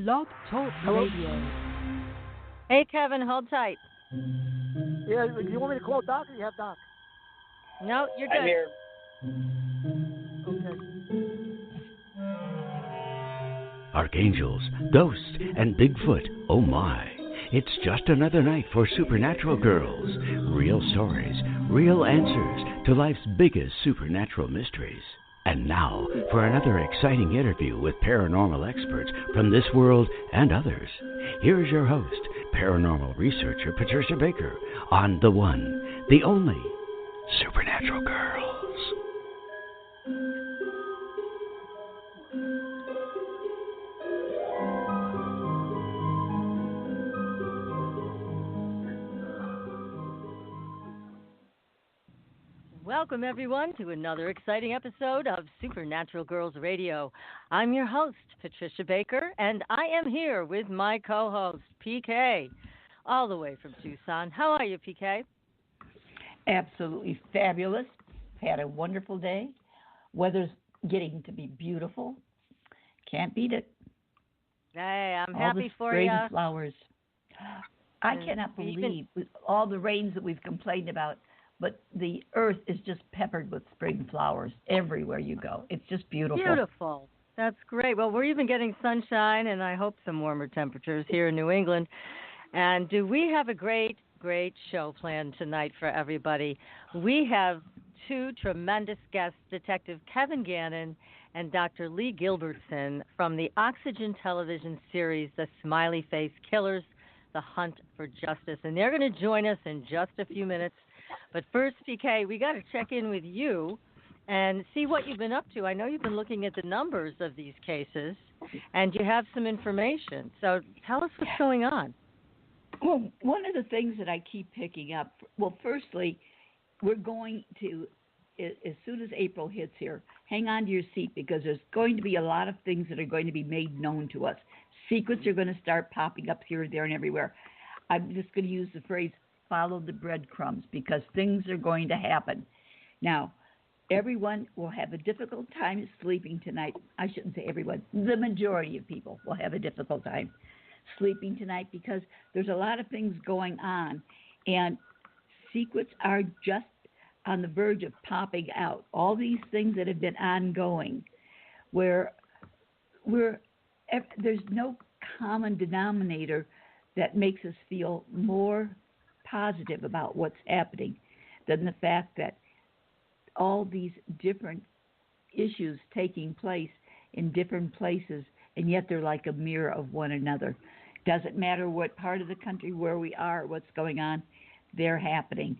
Blog Talk Hello? Radio. Hey, Kevin, hold tight. Yeah, do you want me to call Doc or you have Doc? No, you're good. I'm here. Okay. Archangels, ghosts, and Bigfoot, oh my. It's just another night for Supernatural Girls. Real stories, real answers to life's biggest supernatural mysteries. And now for another exciting interview with paranormal experts from this world and others. Here's your host, paranormal researcher Patricia Baker, on the one, the only Supernatural Girls. Welcome, everyone, to another exciting episode of Supernatural Girls Radio. I'm your host, Patricia Baker, and I am here with my co-host, PK, all the way from Tucson. How are you, PK? Absolutely fabulous. Had a wonderful day. Weather's getting to be beautiful. Can't beat it. Hey, I'm all happy the for spring you. Flowers. I cannot believe with all the rains that we've complained about, but the earth is just peppered with spring flowers everywhere you go. It's just beautiful. Beautiful. That's great. Well, we're even getting sunshine, and I hope some warmer temperatures here in New England. And do we have a great show planned tonight for everybody? We have two tremendous guests, Detective Kevin Gannon and Dr. Lee Gilbertson from the Oxygen television series, The Smiley Face Killers, The Hunt for Justice. And they're going to join us in just a few minutes. But first, PK, we got to check in with you and see what you've been up to. I know you've been looking at the numbers of these cases, and you have some information. So tell us what's going on. Well, one of the things that I keep picking up, firstly, we're going to, as soon as April hits here, hang on to your seat because there's going to be a lot of things that are going to be made known to us. Secrets are going to start popping up here, there, and everywhere. I'm just going to use the phrase, follow the breadcrumbs, because things are going to happen. Now, everyone will have a difficult time sleeping tonight. I shouldn't say everyone. The majority of people will have a difficult time sleeping tonight because there's a lot of things going on, and secrets are just on the verge of popping out. All these things that have been ongoing, where there's no common denominator that makes us feel more positive about what's happening than the fact that all these different issues taking place in different places, and yet they're like a mirror of one another. Doesn't matter what part of the country, where we are, what's going on, they're happening.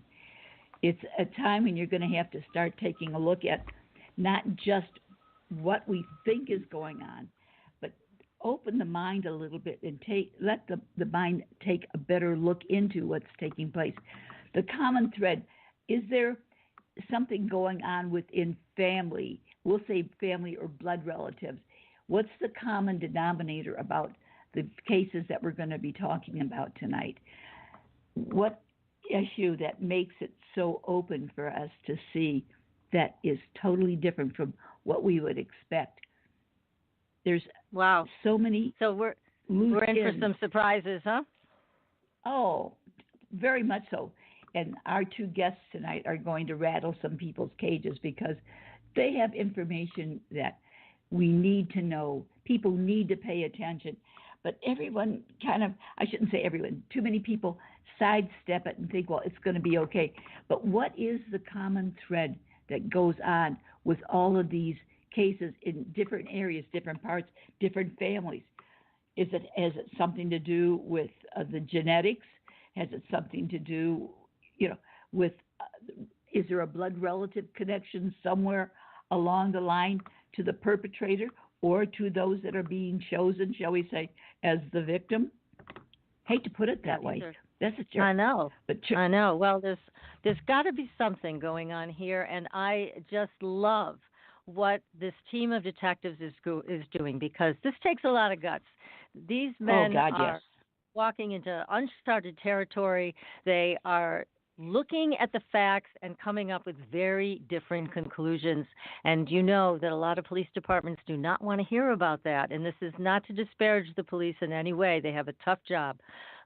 It's a time when you're going to have to start taking a look at not just what we think is going on, but open the mind a little bit and let the mind take a better look into what's taking place. The common thread, is there something going on within family? We'll say family or blood relatives. What's the common denominator about the cases that we're going to be talking about tonight? What issue that makes it so open for us to see that is totally different from what we would expect? There's so many. So we're in for some surprises, huh? Oh, very much so. And our two guests tonight are going to rattle some people's cages because they have information that we need to know. People need to pay attention. But everyone I shouldn't say everyone, too many people sidestep it and think, well, it's going to be okay. But what is the common thread that goes on with all of these cases in different areas, different parts, different families? Has it something to do with the genetics? Has it something to do, with, is there a blood relative connection somewhere along the line to the perpetrator or to those that are being chosen, shall we say, as the victim? Hate to put it that way. That's a joke. I know. I know. Well, there's got to be something going on here, and I just love what this team of detectives is doing, because this takes a lot of guts. These men are walking into uncharted territory. They are looking at the facts and coming up with very different conclusions. And you know that a lot of police departments do not want to hear about that. And this is not to disparage the police in any way. They have a tough job.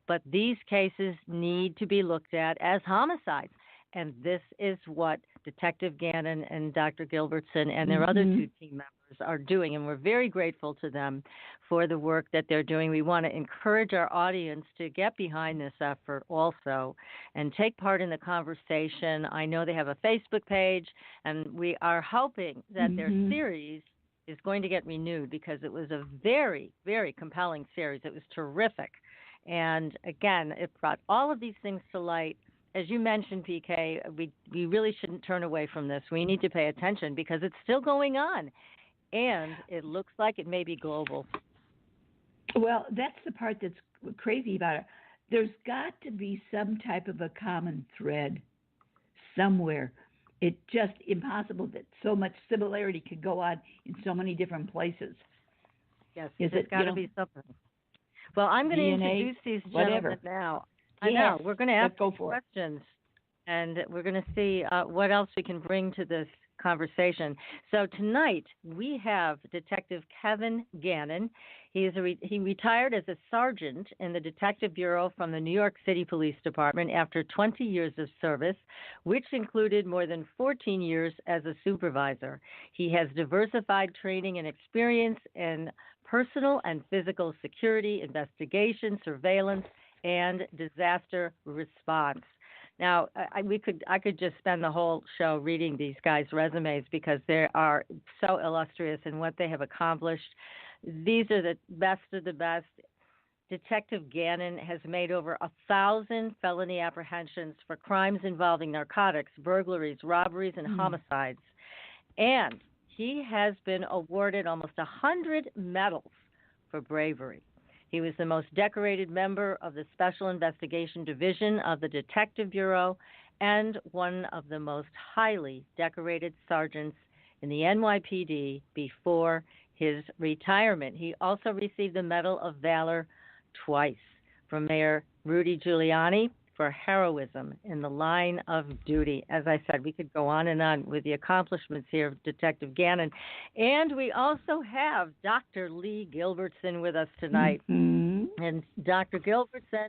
But these cases need to be looked at as homicides. And this is what Detective Gannon and Dr. Gilbertson and their other two team members are doing. And we're very grateful to them for the work that they're doing. We want to encourage our audience to get behind this effort also and take part in the conversation. I know they have a Facebook page, and we are hoping that their series is going to get renewed because it was a very, very compelling series. It was terrific. And again, it brought all of these things to light. As you mentioned, PK, we really shouldn't turn away from this. We need to pay attention because it's still going on, and it looks like it may be global. Well, that's the part that's crazy about it. There's got to be some type of a common thread somewhere. It's just impossible that so much similarity could go on in so many different places. Yes, there's got to be something. Well, I'm going to introduce these gentlemen now. I know. We're going to ask questions, and we're going to see what else we can bring to this conversation. So tonight we have Detective Kevin Gannon. He retired as a sergeant in the Detective Bureau from the New York City Police Department after 20 years of service, which included more than 14 years as a supervisor. He has diversified training and experience in personal and physical security, investigation, surveillance, and disaster response. Now, I could just spend the whole show reading these guys' resumes because they are so illustrious in what they have accomplished. These are the best of the best. Detective Gannon has made over 1,000 felony apprehensions for crimes involving narcotics, burglaries, robberies, and homicides. And he has been awarded almost 100 medals for bravery. He was the most decorated member of the Special Investigation Division of the Detective Bureau and one of the most highly decorated sergeants in the NYPD before his retirement. He also received the Medal of Valor twice from Mayor Rudy Giuliani for heroism in the line of duty. As I said, we could go on and on with the accomplishments here of Detective Gannon. And we also have Dr. Lee Gilbertson with us tonight. And Dr. Gilbertson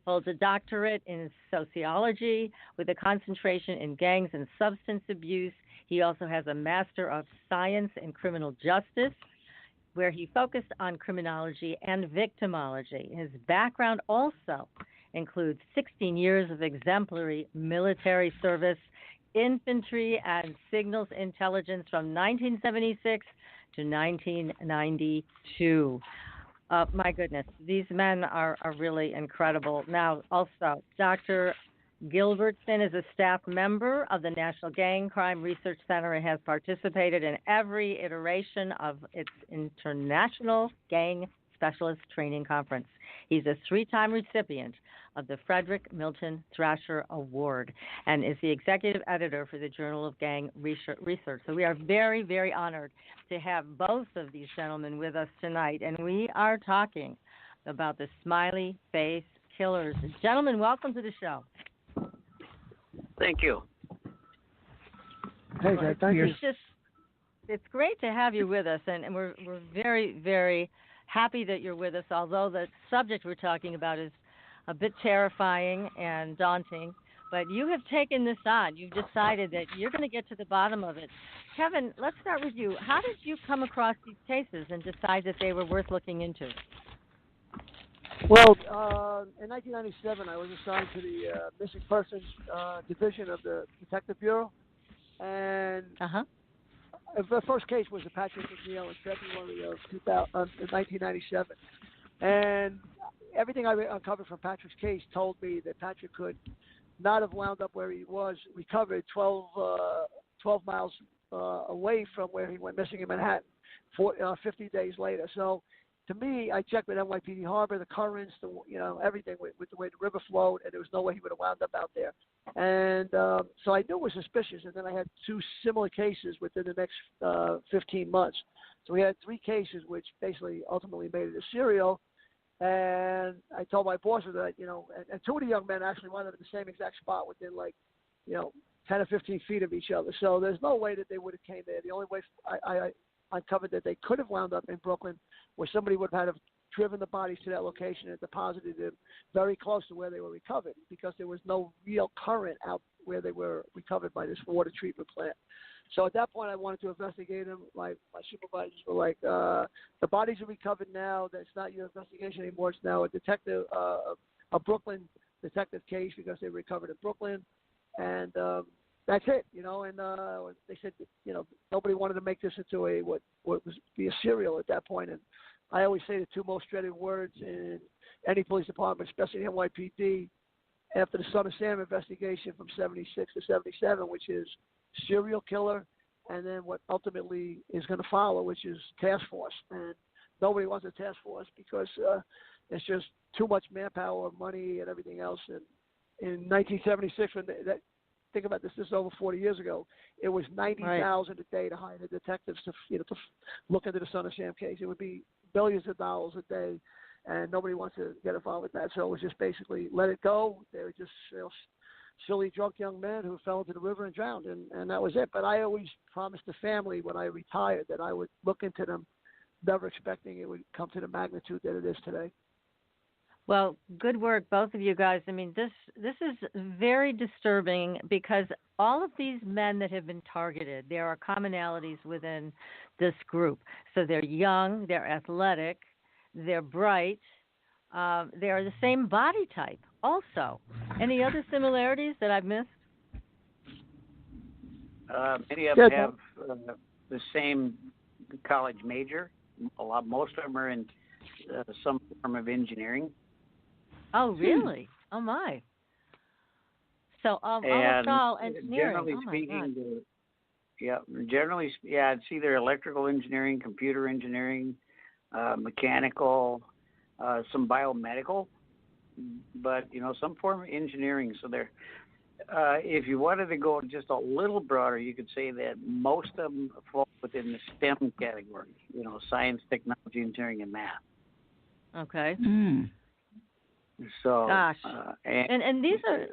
holds a doctorate in sociology with a concentration in gangs and substance abuse. He also has a Master of Science in Criminal Justice, where he focused on criminology and victimology. His background also includes 16 years of exemplary military service, infantry, and signals intelligence from 1976 to 1992. My goodness, these men are really incredible. Now, also, Dr. Gilbertson is a staff member of the National Gang Crime Research Center and has participated in every iteration of its International Gang Specialist Training Conference. He's a 3-time recipient of the Frederick Milton Thrasher Award and is the executive editor for the Journal of Gang Research. So we are very, very honored to have both of these gentlemen with us tonight, and we are talking about the Smiley Face Killers. Gentlemen, welcome to the show. Thank you. Hey, Jay, thank you. It's great to have you with us, and we're very, very happy that you're with us, although the subject we're talking about is a bit terrifying and daunting. But you have taken this on. You've decided that you're going to get to the bottom of it. Kevin, let's start with you. How did you come across these cases and decide that they were worth looking into? Well, in 1997, I was assigned to the Missing Persons Division of the Detective Bureau. And the first case was the Patrick McNeil in February of 1997. And everything I uncovered from Patrick's case told me that Patrick could not have wound up where he was recovered 12 miles away from where he went missing in Manhattan 50 days later. So to me, I checked with NYPD Harbor, the currents, everything with the way the river flowed, and there was no way he would have wound up out there. And so I knew it was suspicious, and then I had 2 similar cases within the next 15 months. So we had 3 cases which basically ultimately made it a serial. And I told my bosses that, and two of the young men actually wound up in the same exact spot within 10 or 15 feet of each other. So there's no way that they would have came there. The only way I uncovered that they could have wound up in Brooklyn was somebody would have had driven the bodies to that location and deposited them very close to where they were recovered, because there was no real current out where they were recovered by this water treatment plant. So at that point, I wanted to investigate them. My supervisors were like, the bodies are recovered now. That's not your investigation anymore. It's now a Brooklyn detective case, because they recovered in Brooklyn. And that's it, And they said, nobody wanted to make this into what was be a serial at that point. And I always say the two most dreaded words in any police department, especially the NYPD, after the Son of Sam investigation from 76 to 77, which is serial killer, and then what ultimately is going to follow, which is task force. And nobody wants a task force because it's just too much manpower, money, and everything else. And in 1976, think about this is over 40 years ago, it was $90,000 a day to hire the detectives to look into the Son of Sam case. It would be billions of dollars a day, and nobody wants to get involved with that. So it was just basically let it go. They were just silly, drunk young men who fell into the river and drowned, and that was it. But I always promised the family when I retired that I would look into them, never expecting it would come to the magnitude that it is today. Well, good work, both of you guys. I mean, this is very disturbing, because all of these men that have been targeted, there are commonalities within this group. So they're young, they're athletic, they're bright, they're the same body type also. Any other similarities that I've missed? Many of them have the same college major. Most of them are in some form of engineering. Oh, really? Oh, my. So almost all engineering. Generally speaking, it's either electrical engineering, computer engineering, mechanical, some biomedical, but, some form of engineering. So they're, if you wanted to go just a little broader, you could say that most of them fall within the STEM category, science, technology, engineering, and math. Okay. So, gosh, and these are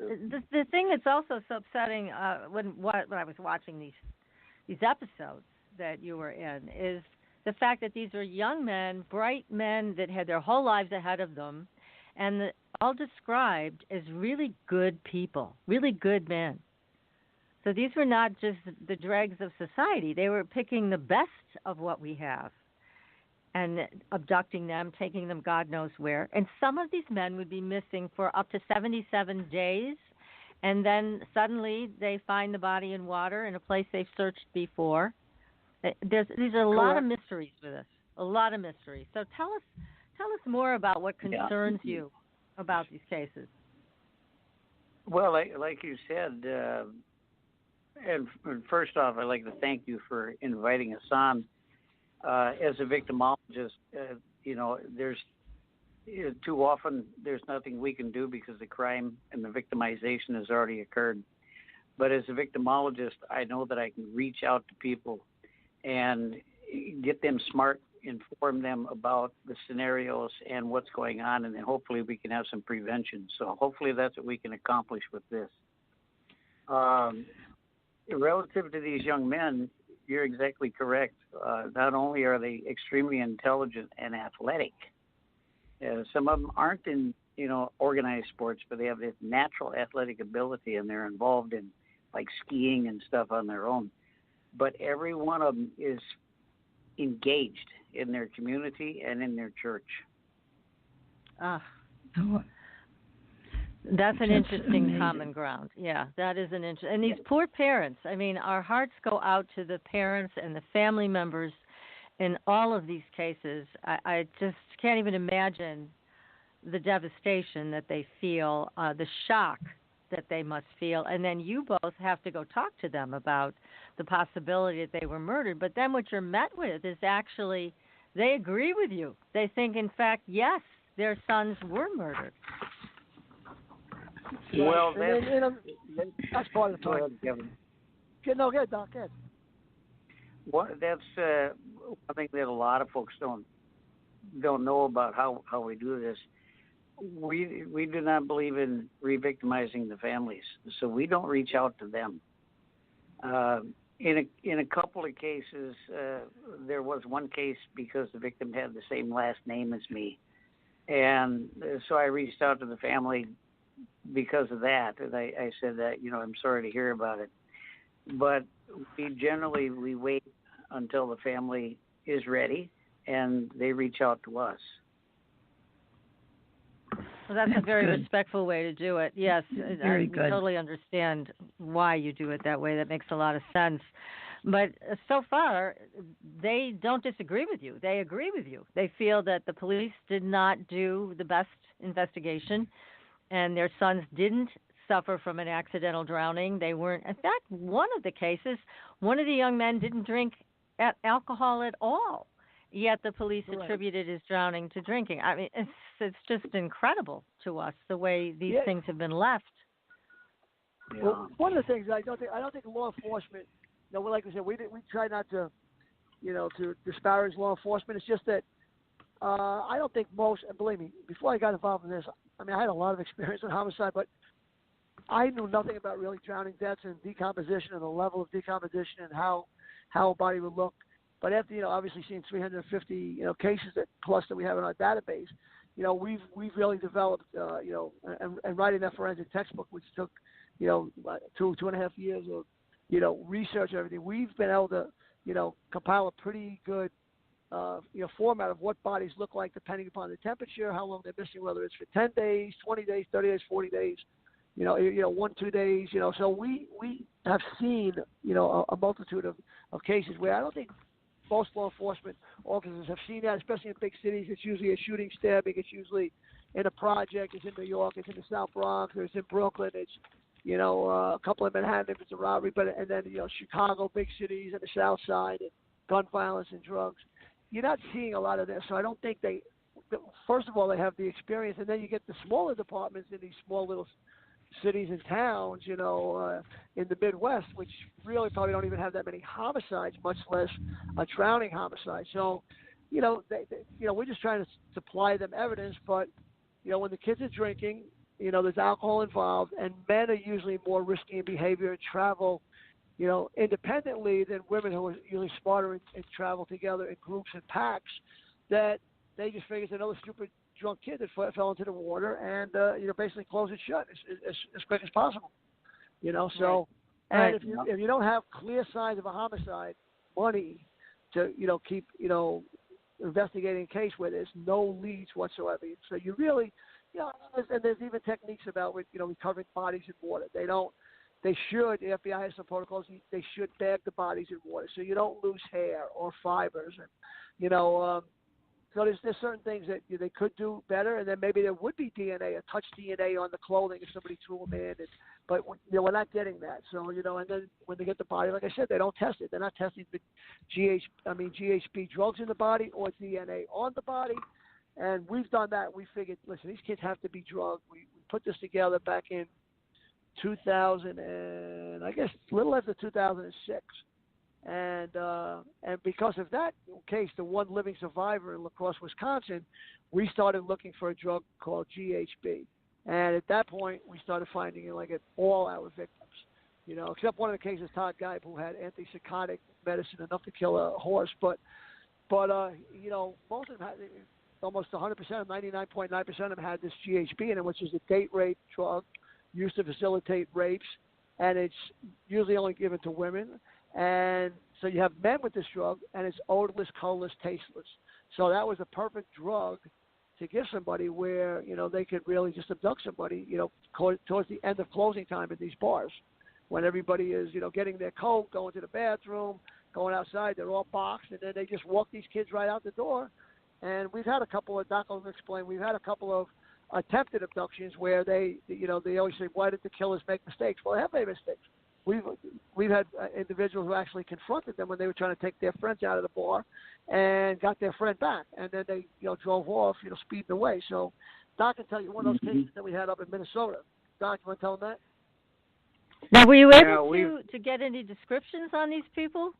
the thing that's also so upsetting when I was watching these episodes that you were in is the fact that these are young men, bright men that had their whole lives ahead of them, and all described as really good people, really good men. So these were not just the dregs of society; they were picking the best of what we have and abducting them, taking them God knows where. And some of these men would be missing for up to 77 days, and then suddenly they find the body in water in a place they've searched before. These are a lot of mysteries with this, a lot of mysteries. So tell us more about what concerns you about these cases. Well, like you said, and first off, I'd like to thank you for inviting us on. As a victimologist, there's too often there's nothing we can do because the crime and the victimization has already occurred. But as a victimologist, I know that I can reach out to people and get them smart, inform them about the scenarios and what's going on, and then hopefully we can have some prevention. So hopefully that's what we can accomplish with this. Relative to these young men, you're exactly correct. Not only are they extremely intelligent and athletic, some of them aren't in, organized sports, but they have this natural athletic ability, and they're involved in like skiing and stuff on their own. But every one of them is engaged in their community and in their church. That's an interesting common ground. Yeah, that is an interesting. And these poor parents, I mean, our hearts go out to the parents and the family members in all of these cases. I just can't even imagine the devastation that they feel, the shock that they must feel. And then you both have to go talk to them about the possibility that they were murdered. But then what you're met with is actually they agree with you. They think, in fact, yes, their sons were murdered. Well, that's part of the point. Go ahead, Doc. Go ahead. That's one thing that a lot of folks don't don't know about how we do this. We do not believe in re-victimizing the families, so we don't reach out to them. In a couple of cases, there was one case because the victim had the same last name as me, and so I reached out to the family because of that, and I said that I'm sorry to hear about it, but we wait until the family is ready and they reach out to us. Well, that's a very respectful way to do it. Yes, Very I good. totally understand why you do it that way. That makes a lot of sense. But so far, they don't disagree with you. They agree with you. They feel that the police did not do the best investigation, and their sons didn't suffer from an accidental drowning. They weren't. In fact, one of the cases, one of the young men didn't drink alcohol at all. Yet the police attributed his drowning to drinking. I mean, it's just incredible to us the way these things have been left. Yeah. Well, one of the things I don't think law enforcement. Like I said, we try not to, to disparage law enforcement. It's just that I don't think most. And believe me, before I got involved in this, I mean, I had a lot of experience in homicide, but I knew nothing about really drowning deaths and decomposition and the level of decomposition and how a body would look. But after, obviously seeing 350, cases plus that we have in our database, we've really developed, and writing that forensic textbook, which took, 2.5 years of, research and everything, we've been able to, compile a pretty good, format of what bodies look like depending upon the temperature, how long they're missing, whether it's for 10 days, 20 days, 30 days, 40 days, 1-2 days, So we have seen, a multitude of cases where I don't think most law enforcement officers have seen that, especially in big cities. It's usually a shooting, stabbing. It's usually in a project. It's in New York. It's in the South Bronx. Or it's in Brooklyn. It's, a couple in Manhattan if it's a robbery. And then, Chicago, big cities, and the South Side, and gun violence and drugs. You're not seeing a lot of this. So I don't think first of all, they have the experience. And then you get the smaller departments in these small little cities and towns, in the Midwest, which really probably don't even have that many homicides, much less a drowning homicide. So, we're just trying to supply them evidence. But, when the kids are drinking, there's alcohol involved, and men are usually more risky in behavior and travel, independently than women who are usually smarter and travel together in groups and packs, that they just figure it's another stupid drunk kid that fell into the water and basically close it shut as quick as possible. So and if you don't have clear signs of a homicide, money to keep investigating a case where there's no leads whatsoever. So you really and there's even techniques about recovering bodies in water. The FBI has some protocols. They should bag the bodies in water so you don't lose hair or fibers and So there's certain things that they could do better, and then maybe there would be DNA, a touch DNA on the clothing if somebody threw them in. But we're not getting that. So and then when they get the body, like I said, they don't test it. They're not testing the GHB drugs in the body or DNA on the body. And we've done that. We figured, listen, these kids have to be drugged. We put this together back in 2000 and I guess a little after 2006. And because of that case, the one living survivor in La Crosse, Wisconsin, we started looking for a drug called GHB. And at that point, we started finding it at all our victims, except one of the cases, Todd Geib, who had antipsychotic medicine enough to kill a horse. But most of them had, almost 100%, 99.9% of them had this GHB in it, which is a date rape drug used to facilitate rapes. And it's usually only given to women. And so you have men with this drug, and it's odorless, colorless, tasteless. So that was a perfect drug to give somebody where, they could really just abduct somebody, towards the end of closing time at these bars when everybody is, getting their coat, going to the bathroom, going outside. They're all boxed, and then they just walk these kids right out the door. And we've had a couple of, Doc will explain, we've had a couple of attempted abductions where they always say, why did the killers make mistakes? Well, they have made mistakes. We've had individuals who actually confronted them when they were trying to take their friends out of the bar and got their friend back, and then they drove off, speeding away. So Doc can tell you one of those cases that we had up in Minnesota. Doc, you want to tell them that? Now, were you able to get any descriptions on these people?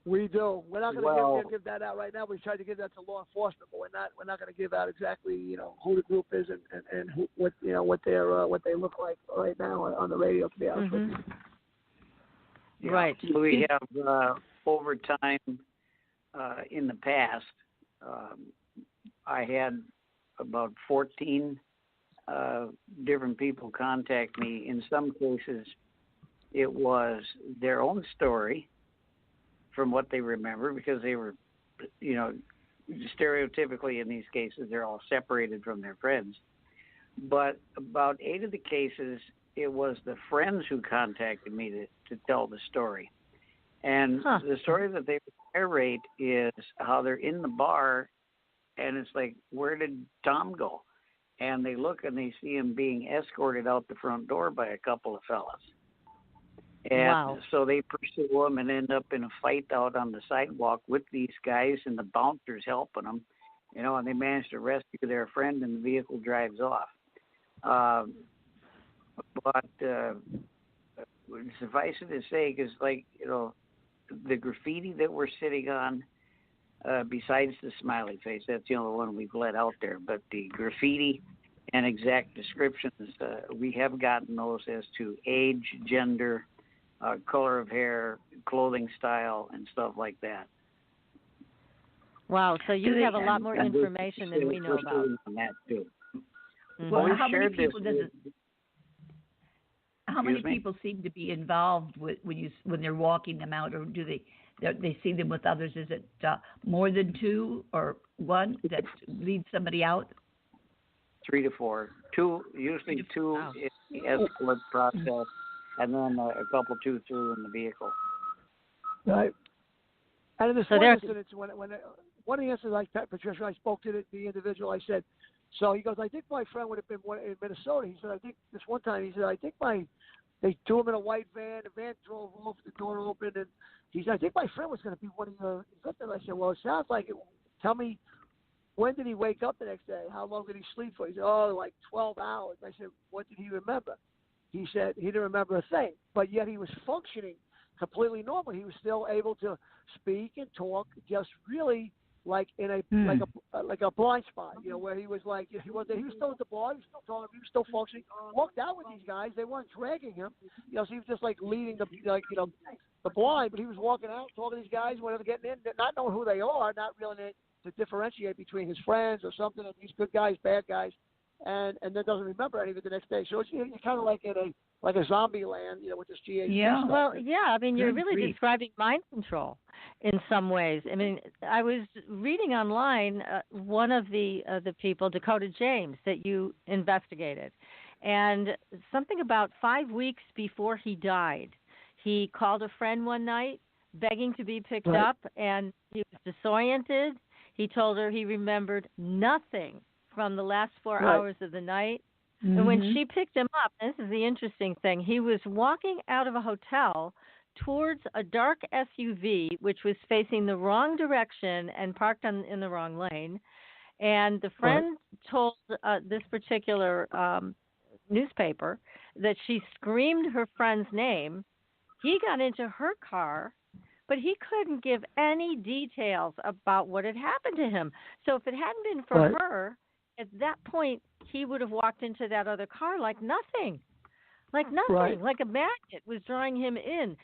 We do. We're not going Well, to give that out right now. We tried to give that to law enforcement, but we're not going to give out exactly who the group is and who, what what they look like right now on the radio. To be honest with you. Yeah. Right. We have over time in the past. I had about 14 different people contact me. In some cases, it was their own story from what they remember, because they were, stereotypically in these cases, they're all separated from their friends. But about 8 of the cases, it was the friends who contacted me to tell the story. And the story that they narrate is how they're in the bar, and it's like, where did Tom go? And they look and they see him being escorted out the front door by a couple of fellas. And so they pursue him and end up in a fight out on the sidewalk with these guys, and the bouncers helping them, and they manage to rescue their friend, and the vehicle drives off. But suffice it to say, because the graffiti that we're sitting on, besides the smiley face, that's the only one we've let out there, but the graffiti and exact descriptions, we have gotten those as to age, gender, color of hair, clothing style, and stuff like that. Wow, so you have a lot more information than we know about. On that too. Mm-hmm. Well, how many people How many people seem to be involved when they're walking them out, or do they see them with others? Is it more than 2 or 1 that leads somebody out? 3 to 4. 2, usually 2 in the escort process, and then a couple 2 through in the vehicle. Right. And in this one incident, when one of the incidents, like Patricia, I spoke to the individual. I said, so he goes, I think my friend would have been in Minnesota. He said, I think this one time, he said, I think they threw him in a white van. The van drove off, the door opened, and he said, I think my friend was going to be one of your victims. I said, well, it sounds like it. Tell me, when did he wake up the next day? How long did he sleep for? He said, like 12 hours. I said, what did he remember? He said he didn't remember a thing, but yet he was functioning completely normal. He was still able to speak and talk, just really like in a like a blind spot, where he was like he was still at the bar, he was still talking, he was still functioning. Walked out with these guys, they weren't dragging him, so he was just like leading the blind, but he was walking out, talking to these guys, whatever, getting in, not knowing who they are, not really to differentiate between his friends or something, and these good guys, bad guys, and then doesn't remember any of it the next day. So it's kind of like in a zombie land, with this GHB stuff. Well, yeah. I mean, you're really describing mind control in some ways. I mean, I was reading online one of the people, Dakota James, that you investigated, and something about 5 weeks before he died, he called a friend one night begging to be picked up, and he was disoriented. He told her he remembered nothing from the last 4 hours of the night. Mm-hmm. And when she picked him up, this is the interesting thing, he was walking out of a hotel towards a dark SUV, which was facing the wrong direction and parked in the wrong lane. And the friend told this particular newspaper that she screamed her friend's name. He got into her car, but he couldn't give any details about what had happened to him. So if it hadn't been for her, at that point, he would have walked into that other car like nothing, like a magnet was drawing him in.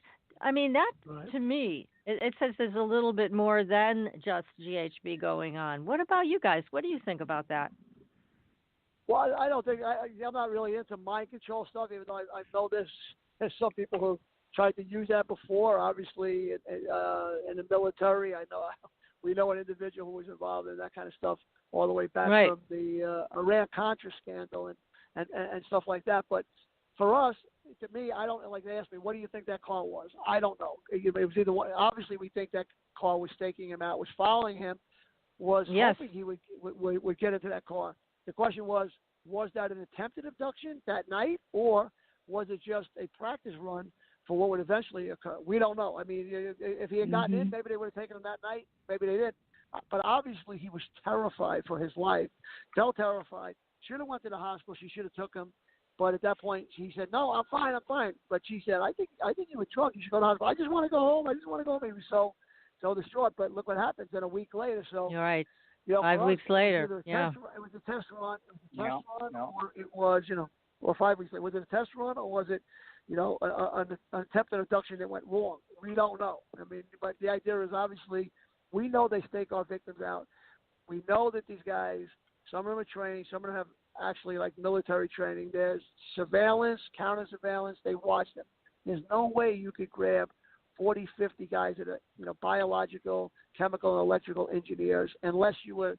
I mean, that to me, it says there's a little bit more than just GHB going on. What about you guys? What do you think about that? Well, I don't think I'm not really into mind control stuff, even though I know there's some people who tried to use that before. Obviously, in the military, we know an individual who was involved in that kind of stuff all the way back from the Iran-Contra scandal and stuff like that. But for us, to me, I don't like. They asked me, "What do you think that car was?" I don't know. It was either one. Obviously, we think that car was staking him out, was following him, was hoping he would get into that car. The question was that an attempted abduction that night, or was it just a practice run for what would eventually occur? We don't know. I mean, if he had gotten in, maybe they would have taken him that night. Maybe they didn't. But obviously, he was terrified for his life. Felt terrified. Should have went to the hospital. She should have took him. But at that point, he said, "No, I'm fine. But she said, "I think you were drunk. You should go to the hospital. I just want to go home. He was so so distraught. But look what happens. Then a week later, so You're right. you know, 5 weeks later, yeah. It was a test run. Or it was, or 5 weeks later. Was it a test run, or was it, an attempted abduction that went wrong? We don't know. I mean, but the idea is obviously we know they stake our victims out. We know that these guys, some of them are trained, some of them have actually like military training. There's surveillance, counter surveillance. They watch them. There's no way you could grab 40, 50 guys that are, biological, chemical, and electrical engineers, unless you were,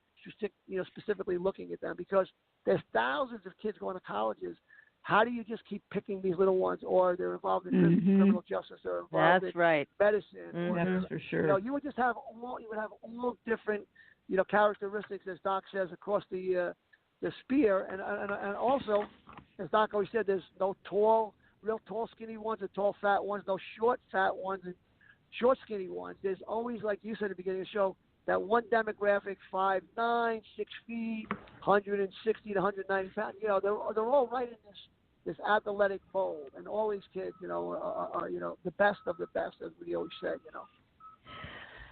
specifically looking at them, because there's thousands of kids going to colleges. How do you just keep picking these little ones, or they're involved in criminal justice, or involved in medicine? That's for sure. You would have all different, characteristics, as Doc says, across the spear, and also, as Doc always said, there's no real tall, skinny ones, and tall, fat ones, no short, fat ones, and short, skinny ones. There's always, like you said at the beginning of the show, that one demographic, 5'9", 6 feet, 160 to 190 pounds. They're all right in this athletic mold, and all these kids, are the best of the best, as we always say.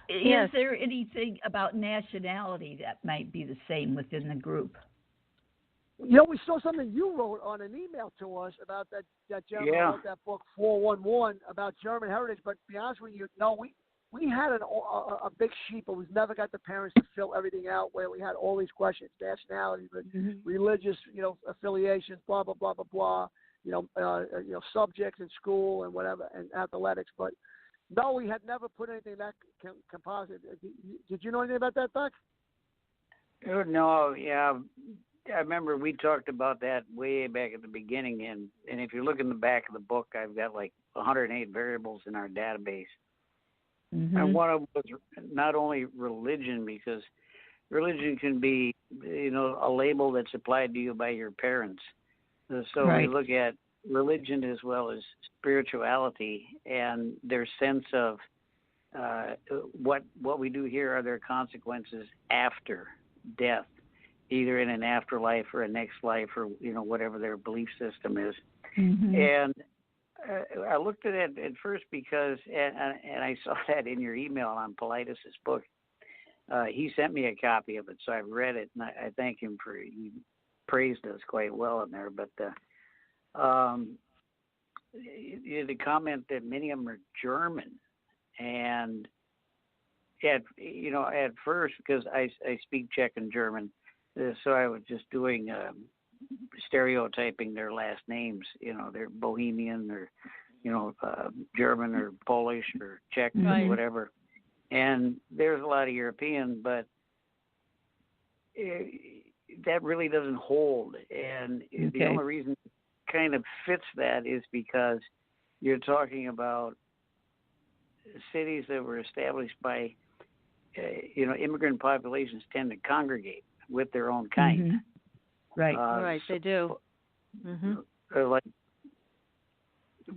Is there anything about nationality that might be the same within the group? We saw something you wrote on an email to us about that gentleman who wrote that book 411 about German heritage. But to be honest with you, no, we had a big sheet, but we never got the parents to fill everything out, where we had all these questions: nationality, religious, affiliations, blah blah blah blah blah, subjects in school and whatever, and athletics. But no, we had never put anything that composite. Did you know anything about that, Doc? No, yeah. I remember we talked about that way back at the beginning, and if you look in the back of the book, I've got like 108 variables in our database. And one of them was not only religion, because religion can be, a label that's applied to you by your parents. So we look at religion as well as spirituality and their sense of what we do here, are there consequences after death, either in an afterlife or a next life, or whatever their belief system is. And I looked at it at first because, and I saw that in your email on Politis's book. He sent me a copy of it, so I've read it, and I thank him for, he praised us quite well in there. But the comment that many of them are German, and at first, because I speak Czech and German, so I was just doing stereotyping their last names. They're Bohemian, or German, or Polish, or Czech, or whatever. And there's a lot of European, but that really doesn't hold. And the only reason it kind of fits that is because you're talking about cities that were established by, immigrant populations tend to congregate with their own kind. Right, they do. Like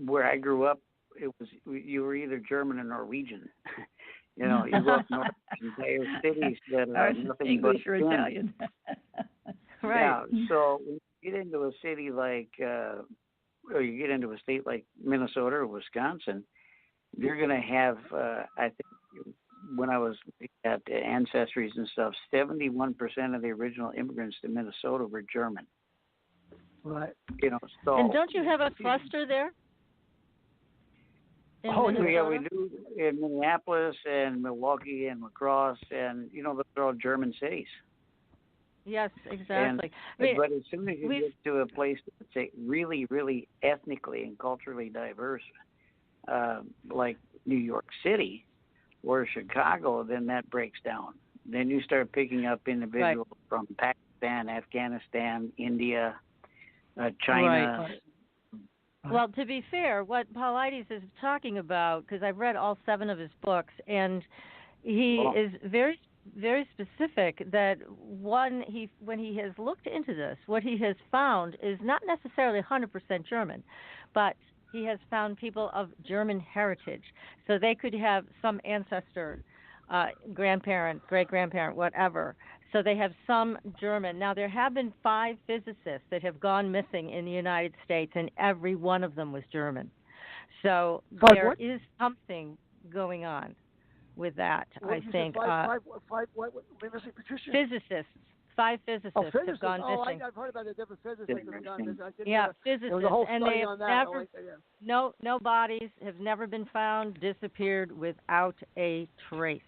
where I grew up, it was, you were either German or Norwegian. You go up north, entire cities that are nothing English but or Italian. Yeah, so when you get into a city like, or you get into a state like Minnesota or Wisconsin, you're going to have, I think, when I was at Ancestries and stuff, 71% of the original immigrants to Minnesota were German. Right. So. And don't you have a cluster there? Yeah, we do in Minneapolis and Milwaukee and La Crosse, and those are all German cities. Yes, exactly. But as soon as you get to a place that's really, really ethnically and culturally diverse, like New York City or Chicago, then that breaks down. Then you start picking up individuals from Pakistan, Afghanistan, India, China. Right. Well, to be fair, what Politis is talking about, because I've read all 7 of his books, and he is very, very specific that when he has looked into this, what he has found is not necessarily 100% German, but he has found people of German heritage. So they could have some ancestor, grandparent, great-grandparent, whatever. So they have some German. Now, there have been 5 physicists that have gone missing in the United States, and every one of them was German. So there is something going on with that. I think five, what, we're missing, Patricia? physicists. 5 physicists have gone missing. I've heard about the different physicists that have gone missing. Physicists, there was a whole and study they have on that. never, no bodies have never been found, disappeared without a trace.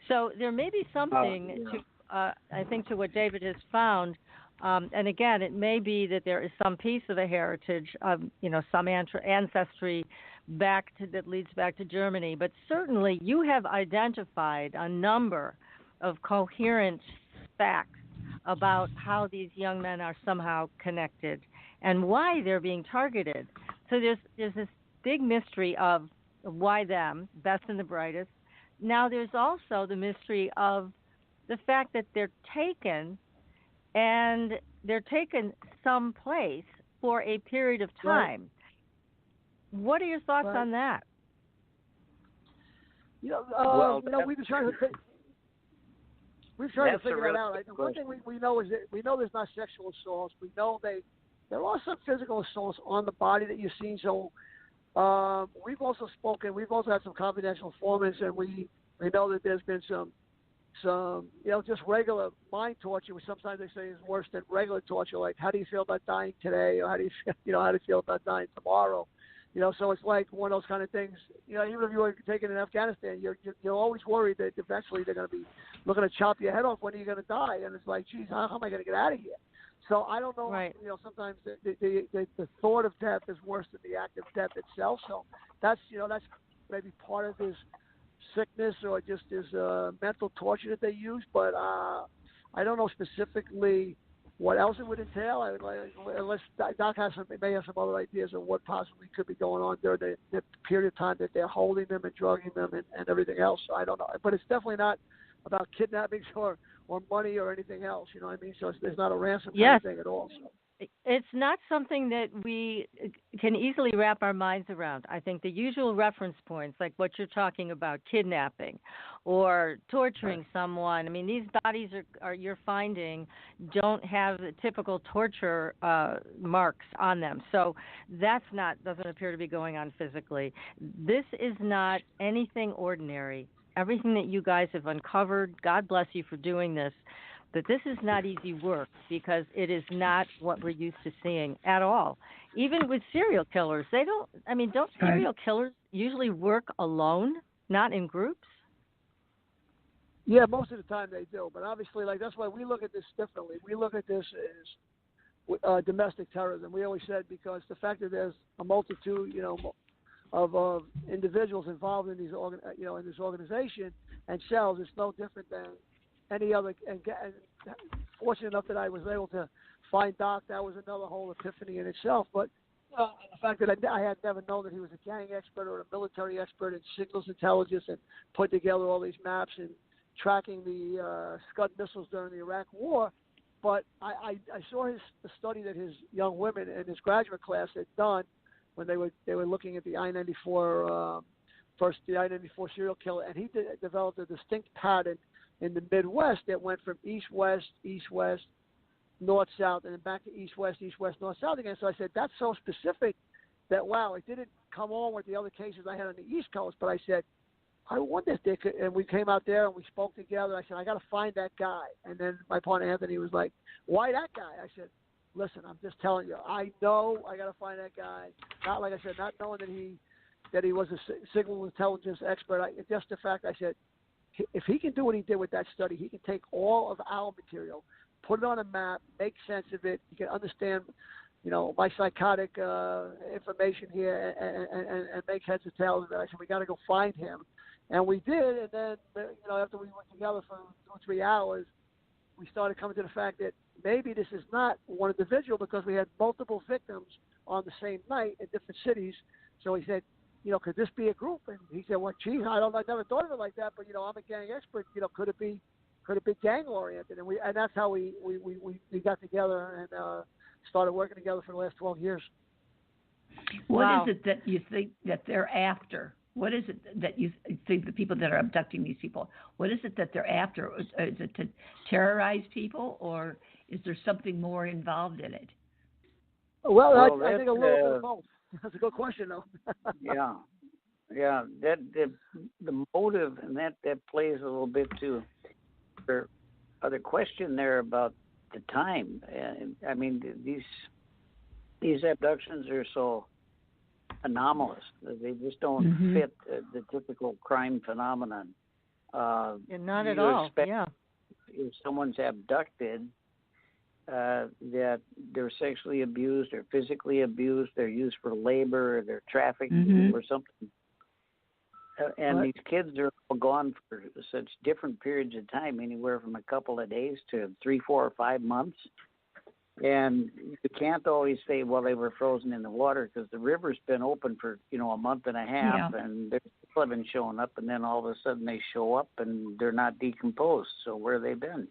So there may be something to, I think, to what David has found. And again, it may be that there is some piece of a heritage of, some ancestry that leads back to Germany. But certainly, you have identified a number of coherent facts about how these young men are somehow connected and why they're being targeted. So there's this big mystery of why them, best and the brightest. Now there's also the mystery of the fact that they're taken someplace for a period of time. Right. What are your thoughts on that? We've been trying to figure that out. One thing we know is that we know there's not sexual assaults. We know there are some physical assaults on the body that you've seen. So we've also had some confidential informants, and we know that there's been some just regular mind torture, which sometimes they say is worse than regular torture. Like, how do you feel about dying today, or how do you feel about dying tomorrow? So it's like one of those kind of things. Even if you were taken in Afghanistan, you're always worried that eventually they're going to be looking to chop your head off. When are you going to die? And it's like, geez, how am I going to get out of here? So I don't know. Right. Sometimes the thought of death is worse than the act of death itself. So that's maybe part of this sickness or just this mental torture that they use. But I don't know specifically what else it would entail, unless Doc may have some other ideas of what possibly could be going on during the period of time that they're holding them and drugging them and everything else. So I don't know. But it's definitely not about kidnappings or money or anything else. You know what I mean? So there's not a ransom kind of thing at all. So. It's not something that we can easily wrap our minds around. I think the usual reference points, like what you're talking about, kidnapping or torturing someone. I mean, these bodies you're finding don't have the typical torture marks on them. So doesn't appear to be going on physically. This is not anything ordinary. Everything that you guys have uncovered, God bless you for doing this. But this is not easy work because it is not what we're used to seeing at all. Even with serial killers, don't serial killers usually work alone, not in groups? Yeah, most of the time they do. But obviously, that's why we look at this differently. We look at this as domestic terrorism. We always said, because the fact that there's a multitude, of individuals involved in these in this organization and cells, it's no different than any other. And fortunate enough that I was able to find Doc, that was another whole epiphany in itself. But the fact that I had never known that he was a gang expert or a military expert in signals intelligence and put together all these maps and tracking the Scud missiles during the Iraq War. But I saw the study that his young women in his graduate class had done when they were looking at the I-94 the I-94 serial killer, and he developed a distinct pattern in the Midwest that went from east-west, east-west, north-south, and then back to east-west, east-west, north-south again. So I said, that's so specific that, wow, it didn't come on with the other cases I had on the East Coast. But I said, I wonder if they could, and we came out there and we spoke together. I said, I got to find that guy. And then my partner Anthony was like, why that guy? I said, listen, I'm just telling you, I know I got to find that guy. Not, like I said, not knowing that he was a signal intelligence expert. Just the fact, I said, if he can do what he did with that study, he can take all of our material, put it on a map, make sense of it. He can understand, my psychotic information here and make heads or tails of it. I said, we got to go find him. And we did. And then, after we went together for 2 or 3 hours, we started coming to the fact that maybe this is not one individual, because we had multiple victims on the same night in different cities. So he said, could this be a group? And he said, well, geez, I never thought of it like that, but, I'm a gang expert. Could it be gang oriented? And that's how we got together and started working together for the last 12 years. What is it that you think that they're after? What is it that you think the people that are abducting these people, what is it that they're after? Is it to terrorize people, or is there something more involved in it? Well, I think a little bit of both. That's a good question, though. Yeah. Yeah, that the motive, and that plays a little bit too. There, the question there about the time. I mean, these abductions are so anomalous. They just don't fit the typical crime phenomenon. Not at all. Yeah. If someone's abducted, that they're sexually abused or physically abused, they're used for labor, or they're trafficked or something. And these kids are all gone for such different periods of time, anywhere from a couple of days to 3, 4, or 5 months. And you can't always say, well, they were frozen in the water, because the river's been open for, a month and a half, and they still haven't shown up, and then all of a sudden they show up and they're not decomposed. So where have they been?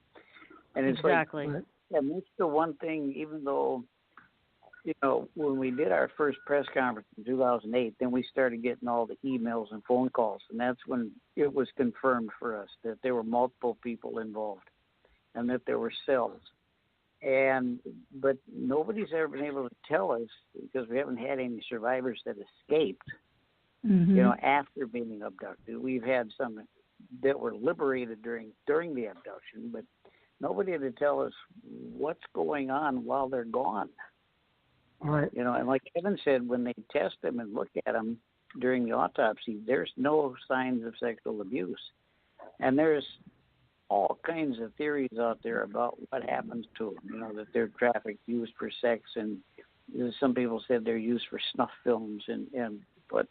And it's exactly. And that's the one thing, even though, when we did our first press conference in 2008, then we started getting all the emails and phone calls, and that's when it was confirmed for us that there were multiple people involved and that there were cells. But nobody's ever been able to tell us, because we haven't had any survivors that escaped, after being abducted. We've had some that were liberated during the abduction, but nobody to tell us what's going on while they're gone. Right. And like Kevin said, when they test them and look at them during the autopsy, there's no signs of sexual abuse. And there's all kinds of theories out there about what happens to them, that they're trafficked, used for sex, and some people said they're used for snuff films, but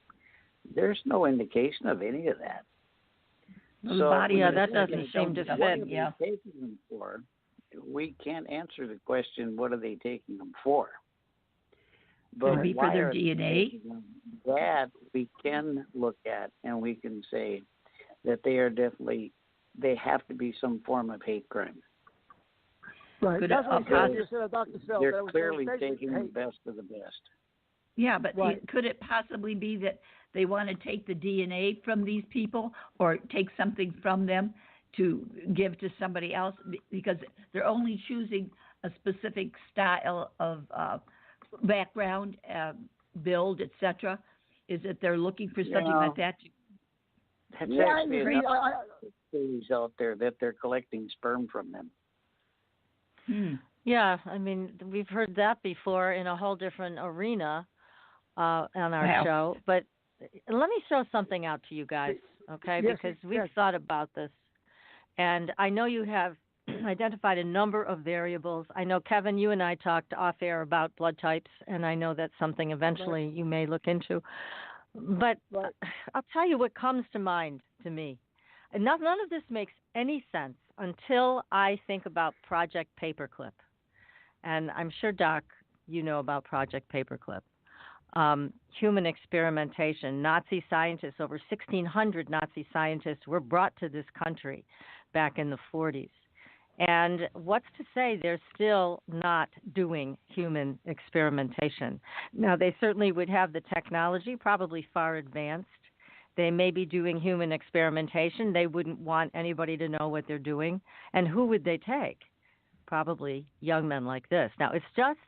there's no indication of any of that. That doesn't seem to fit. What are they taking them for? We can't answer the question, what are they taking them for? But could it be for their DNA? That we can look at, and we can say that they have to be some form of hate crime. Right. That's what you said, Dr. Phil. They're clearly taking the best of the best. Yeah, but could it possibly be that they want to take the DNA from these people, or take something from them to give to somebody else, because they're only choosing a specific style of background, build, etc.? Is it they're looking for something like that? That's actually theories out there that they're collecting sperm from them. Yeah, I mean, we've heard that before in a whole different arena on our show. But let me throw something out to you guys, okay? Yes, because we've thought about this. And I know you have identified a number of variables. I know, Kevin, you and I talked off air about blood types, and I know that's something eventually you may look into. But I'll tell you what comes to mind to me. And none of this makes any sense until I think about Project Paperclip. And I'm sure, Doc, you know about Project Paperclip. Human experimentation. Nazi scientists, over 1,600 Nazi scientists were brought to this country back in the 40s. And what's to say they're still not doing human experimentation? Now, they certainly would have the technology, probably far advanced. They may be doing human experimentation. They wouldn't want anybody to know what they're doing. And who would they take? Probably young men like this. Now, it's just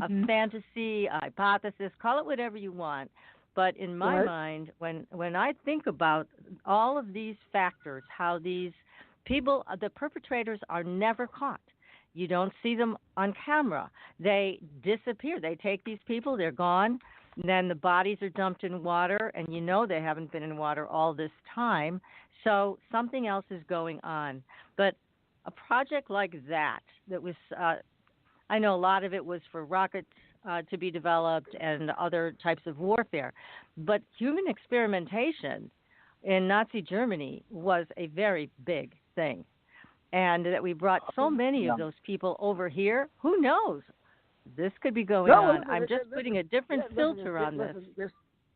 a fantasy, a hypothesis, call it whatever you want. But in my mind, when I think about all of these factors, how these people, the perpetrators are never caught. You don't see them on camera. They disappear. They take these people, they're gone. And then the bodies are dumped in water, and they haven't been in water all this time. So something else is going on. But a project like that was, I know a lot of it was for rockets to be developed and other types of warfare. But human experimentation in Nazi Germany was a very big thing. And that we brought so many of those people over here, who knows? This could be going on. I'm just putting a different filter on this.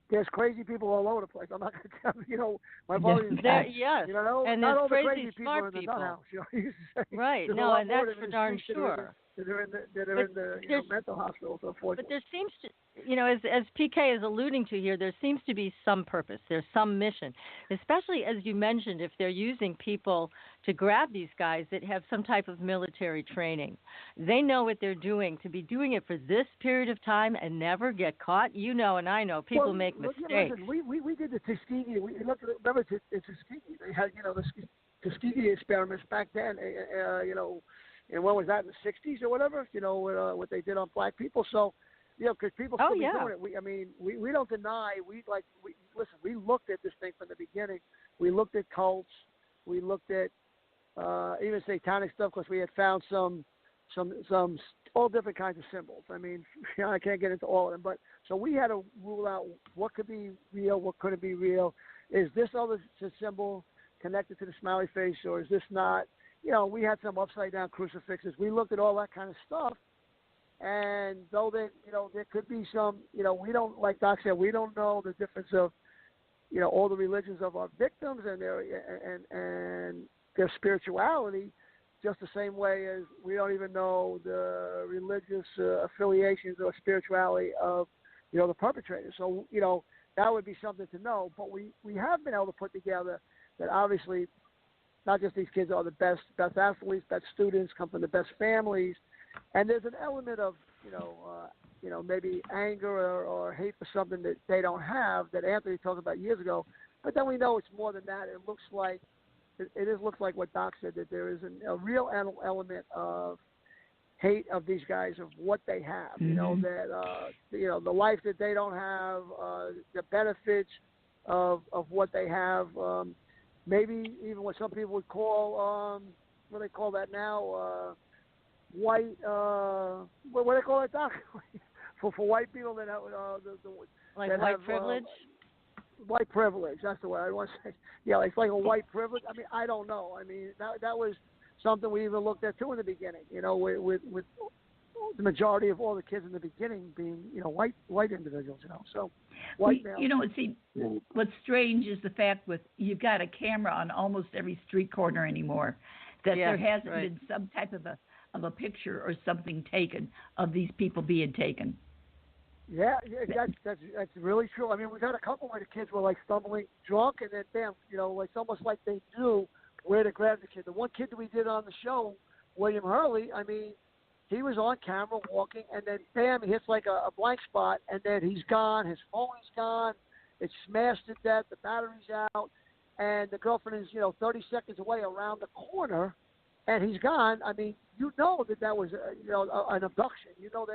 There's crazy people all over the place. I'm not going to tell you, my volume. Yes, and not there's all crazy the crazy smart people in the nut house. Right, no, and that's for darn sure. that are in the mental hospitals, unfortunately. But there seems to, as PK is alluding to here, there seems to be some purpose. There's some mission, especially as you mentioned, if they're using people to grab these guys that have some type of military training. They know what they're doing. To be doing it for this period of time and never get caught, and I know people make mistakes. Listen, we did the Tuskegee. Remember the Tuskegee? They had the Tuskegee experiments back then. And when was that, in the 60s or whatever? What they did on black people. So, because people still be doing it. We don't deny. Listen. We looked at this thing from the beginning. We looked at cults. We looked at even satanic stuff because we had found some all different kinds of symbols. I can't get into all of them, but so we had to rule out what could be real, what couldn't be real. Is this other symbol connected to the smiley face, or is this not? We had some upside down crucifixes. We looked at all that kind of stuff, and though that there could be some, we don't, like Doc said, we don't know the difference of all the religions of our victims and their spirituality, just the same way as we don't even know the religious affiliations or spirituality of the perpetrators. So that would be something to know. But we have been able to put together that obviously not just these kids are the best athletes, best students, come from the best families, and there's an element of maybe anger or hate for something that they don't have that Anthony talked about years ago. But then we know it's more than that. It looks like looks like what Doc said, that there is a real element of hate of these guys, of what they have. That the life that they don't have, the benefits of what they have. Maybe even what some people would call, what do they call that now? White, what do they call it, Doc? for white people that have like that white have, privilege. White privilege. That's the way I want to say. Yeah, it's like a white privilege. I don't know. That was something we even looked at too in the beginning. With the majority of all the kids in the beginning being white individuals. So white males. See, what's strange is the fact you've got a camera on almost every street corner anymore, that there hasn't been some type of a picture or something taken of these people being taken. Yeah, that's really true. We've had a couple where the kids were stumbling drunk, and then bam, it's almost like they knew where to grab the kid. The one kid that we did on the show, William Hurley, he was on camera walking, and then bam, he hits a blank spot, and then he's gone. His phone is gone. It's smashed to death. The battery's out, and the girlfriend is 30 seconds away around the corner, and he's gone. That was an abduction. They jumped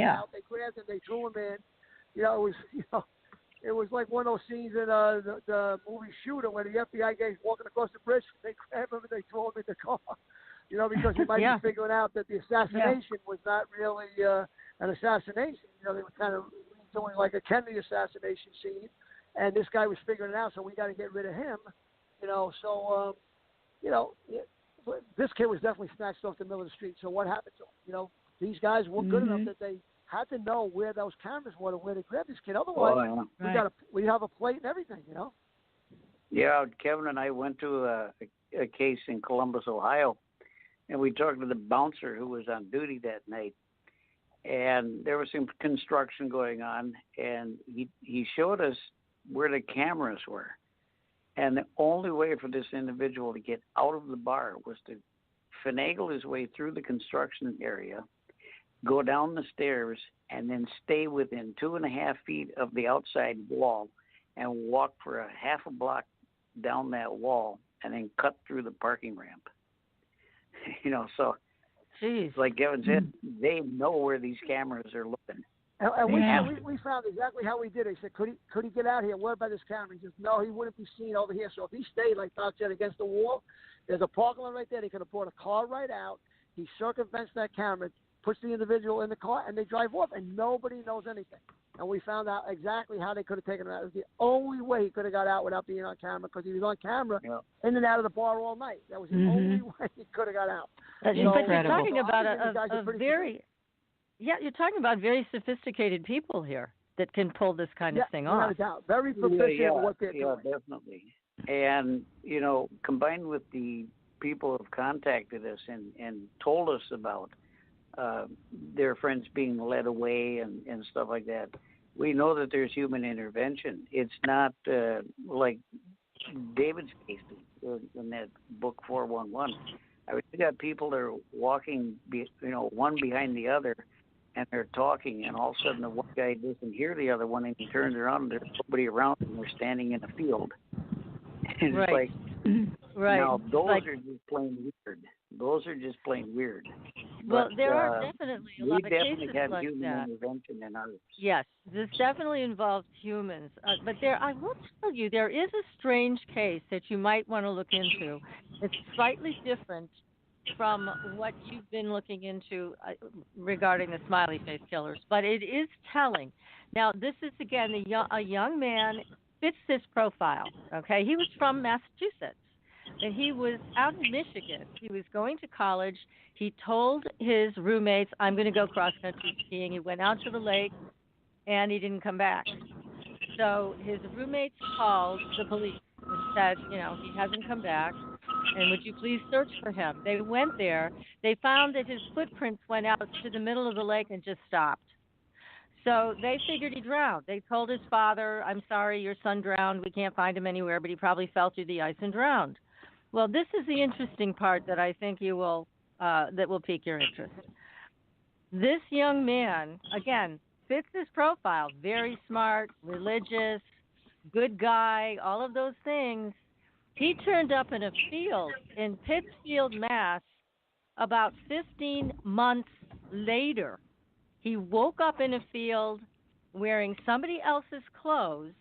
out, they grabbed him, they threw him in. It was like one of those scenes in the movie Shooter, where the FBI guy's walking across the bridge, they grab him and they throw him in the car. Because he might be figuring out that the assassination was not really an assassination. They were kind of doing like a Kennedy assassination scene, and this guy was figuring it out, so we got to get rid of him. This kid was definitely snatched off the middle of the street. So what happened to him? These guys were good enough that they had to know where those cameras were to where to grab this kid. Otherwise, we have a plate and everything. Yeah, Kevin and I went to a case in Columbus, Ohio, and we talked to the bouncer who was on duty that night. And there was some construction going on, and he showed us where the cameras were. And the only way for this individual to get out of the bar was to finagle his way through the construction area, go down the stairs, and then stay within 2.5 feet of the outside wall and walk for a half a block down that wall and then cut through the parking ramp. So jeez. Like Kevin said, they know where these cameras are looking. And we found exactly how we did it. He said, could he get out here? What about this camera? He says, no, he wouldn't be seen over here. So if he stayed, like Doc said, against the wall, there's a parking lot right there. He could have brought a car right out. He circumvents that camera, puts the individual in the car, and they drive off, and nobody knows anything. And we found out exactly how they could have taken him out. It was the only way he could have got out without being on camera, because he was on camera in and out of the bar all night. That was the only way he could have got out. But you're talking about a very... Yeah, you're talking about very sophisticated people here that can pull this kind of thing off. Without a doubt. Very proficient at what they're doing. Yeah, definitely. And, combined with the people who have contacted us and told us about their friends being led away and stuff like that. We know that there's human intervention. It's not like David's case in that book 411. I mean, you got people that are walking, one behind the other, and they're talking, and all of a sudden the one guy doesn't hear the other one, and he turns around, and there's nobody around, and they're standing in a field. And it's like, right. Now, those are just plain weird. Those are just plain weird. Well, but, there are definitely a lot of cases like that. We definitely have human intervention in ours. Yes, this definitely involves humans. But I will tell you, there is a strange case that you might want to look into. It's slightly different from what you've been looking into regarding the smiley face killers, but it is telling. Now, this is, again, a young man fits this profile, okay? He was from Massachusetts, and he was out in Michigan. He was going to college. He told his roommates, I'm going to go cross-country skiing. He went out to the lake, and he didn't come back. So his roommates called the police and said, he hasn't come back, and would you please search for him? They went there. They found that his footprints went out to the middle of the lake and just stopped. So they figured he drowned. They told his father, I'm sorry, your son drowned. We can't find him anywhere, but he probably fell through the ice and drowned. Well, this is the interesting part that I think that will pique your interest. This young man, again, fits this profile. Very smart, religious, good guy, all of those things. He turned up in a field in Pittsfield, Mass, about 15 months later. He woke up in a field wearing somebody else's clothes.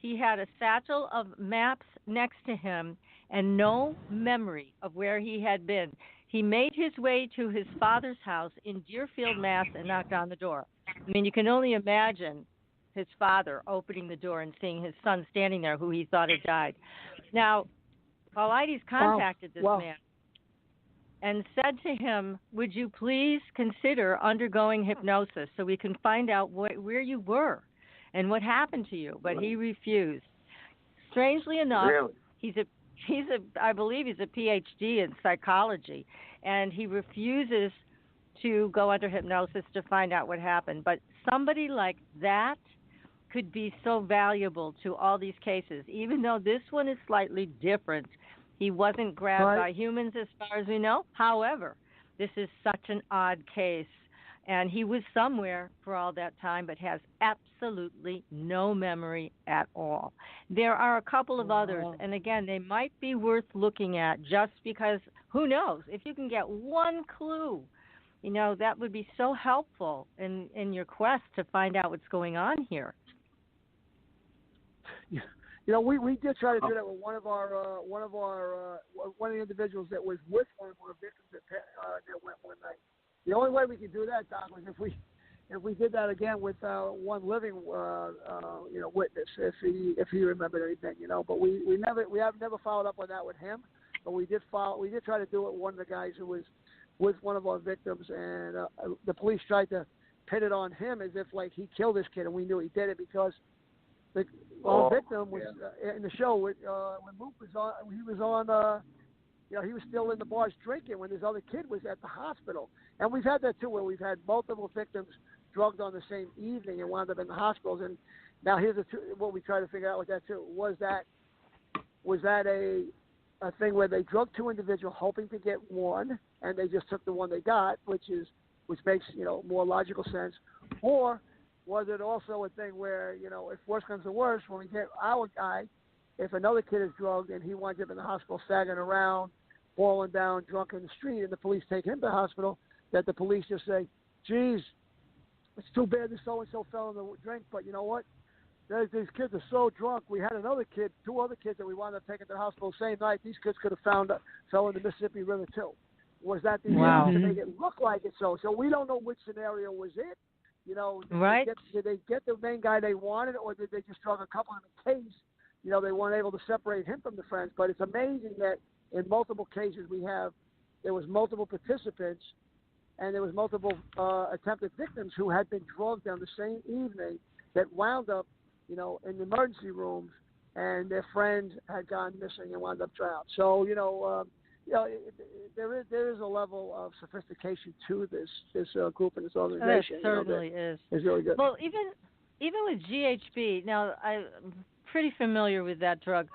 He had a satchel of maps next to him and no memory of where he had been. He made his way to his father's house in Deerfield, Mass, and knocked on the door. I mean, you can only imagine his father opening the door and seeing his son standing there who he thought had died. Now, Paulides contacted this man and said to him, would you please consider undergoing hypnosis so we can find out where you were and what happened to you? But he refused. Strangely enough, I believe he's a PhD in psychology, and he refuses to go under hypnosis to find out what happened. But somebody like that could be so valuable to all these cases, even though this one is slightly different. He wasn't grabbed by humans as far as we know. However, this is such an odd case, and he was somewhere for all that time but has absolutely no memory at all. There are a couple of others, and again, they might be worth looking at just because, who knows, if you can get one clue, that would be so helpful in your quest to find out what's going on here. We did try to do that with one of the individuals that was with one of our victims that went one night. The only way we could do that, Doc, was if we did that again with one living witness, if he remembered anything, But we have never followed up on that with him. But we did try to do it with one of the guys who was with one of our victims, and the police tried to pin it on him as if like he killed this kid, and we knew he did it because our victim was in the show when Luke was on. He was on. He was still in the bars drinking when this other kid was at the hospital. And we've had that too, where we've had multiple victims drugged on the same evening and wound up in the hospitals. And now here's what we try to figure out with that too. Was that a thing where they drugged two individuals hoping to get one, and they just took the one they got, which makes more logical sense, or was it also a thing where, if worse comes to worse, when we get our guy, if another kid is drugged and he winds up in the hospital sagging around, falling down, drunk in the street, and the police take him to the hospital, that the police just say, geez, it's too bad this so-and-so fell in the drink, but you know what? These kids are so drunk. We had two other kids that we wound up taking to the hospital the same night. These kids could have fell in the Mississippi River too. Was that the to make it look like it so? So we don't know which scenario was it. Did they get the main guy they wanted, or did they just drug a couple in the case? They weren't able to separate him from the friends. But it's amazing that in multiple cases there was multiple participants, and there was multiple attempted victims who had been drugged on the same evening that wound up, in the emergency rooms, and their friends had gone missing and wound up drowned. So, there is a level of sophistication to this group and this Oh, organization. it certainly is. It's really good. Well, even with GHB, now I'm pretty familiar with that drug,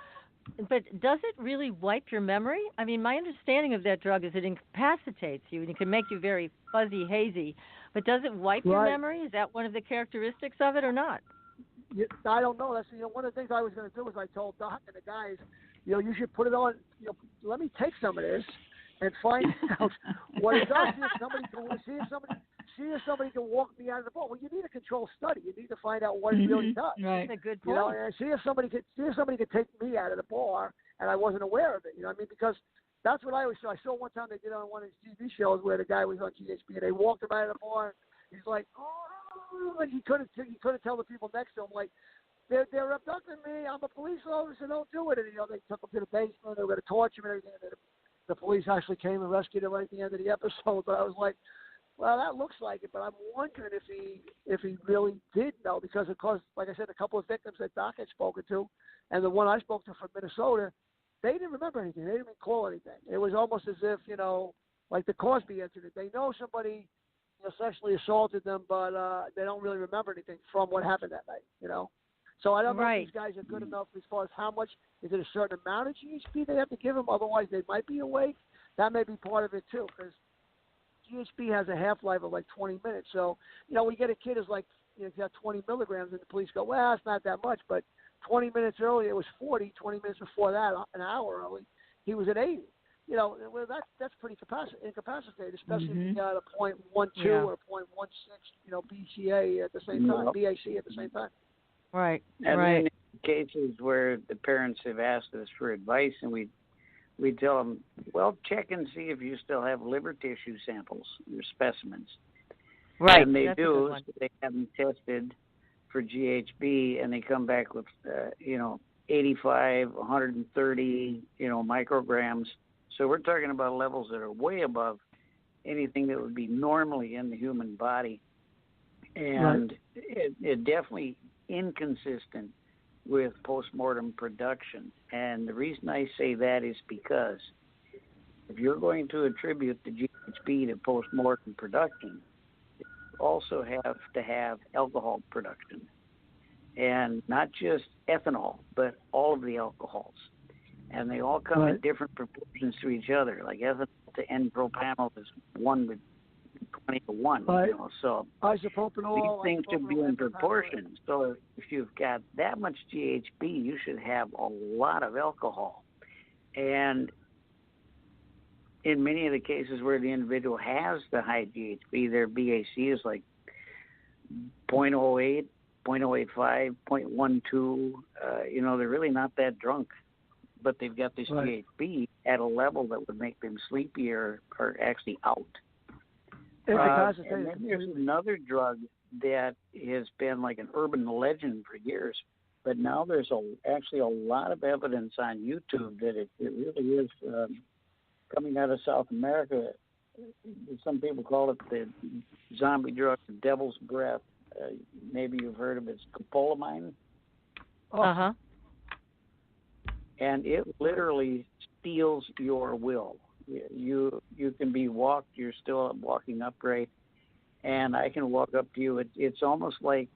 but does it really wipe your memory? I mean, my understanding of that drug is it incapacitates you and it can make you very fuzzy, hazy. But does it wipe your memory? Is that one of the characteristics of it or not? I don't know. That's one of the things I was going to do is I told Doc and the guys, you should put it on. Let me take some of this and find out what it does. See if somebody can walk me out of the bar. Well, you need a control study. You need to find out what it really does. Right. That's a good point. And see if somebody could take me out of the bar and I wasn't aware of it. You know what I mean? Because that's what I always saw. I saw one time they did on one of these TV shows where the guy was on GHB and they walked him out of the bar. He's like, oh, and he couldn't tell the people next to him, like, they're abducting me. I'm a police officer. Don't do it. And they took him to the basement. They were going to torture him and everything. And the police actually came and rescued him right at the end of the episode. But I was like, well, that looks like it. But I'm wondering if he really did know, because of course, like I said, a couple of victims that Doc had spoken to, and the one I spoke to from Minnesota, they didn't remember anything. They didn't recall anything. It was almost as if, like the Cosby incident. They know somebody sexually assaulted them, but they don't really remember anything from what happened that night, So I don't know if these guys are good enough as far as how much, is it a certain amount of GHB they have to give them, otherwise they might be awake. That may be part of it too, because GHB has a half-life of like 20 minutes. So, we get a kid who's like, he's got 20 milligrams, and the police go, well, it's not that much, but 20 minutes earlier it was 40, 20 minutes before that, an hour early, he was at 80. Well, that's pretty incapacitated, especially if you got a .12 or a .16, BCA at the same time, BAC at the same time. Right. And then in cases where the parents have asked us for advice, and we tell them, well, check and see if you still have liver tissue samples or specimens. Right. And they do. So they have them tested for GHB, and they come back with, 85, 130, micrograms. So we're talking about levels that are way above anything that would be normally in the human body. And it definitely inconsistent with postmortem production. And the reason I say that is because if you're going to attribute the GHB to postmortem production, you also have to have alcohol production. And not just ethanol, but all of the alcohols. And they all come in different proportions to each other. Like ethanol to N-propanol is 1 to 20 to 1. So isopropanol, these things should be in proportion. So if you've got that much GHB, you should have a lot of alcohol. And in many of the cases where the individual has the high GHB, their BAC is like 0.08, 0.085, 0.12. They're really not that drunk, but they've got this GHB at a level that would make them sleepy or actually out. And then there's another drug that has been like an urban legend for years, but now there's actually a lot of evidence on YouTube that it really is coming out of South America. Some people call it the zombie drug, the devil's breath. Maybe you've heard of it. It's scopolamine. Uh-huh. And it literally steals your will. You can be walked, you're still walking upright, and I can walk up to you. It's almost like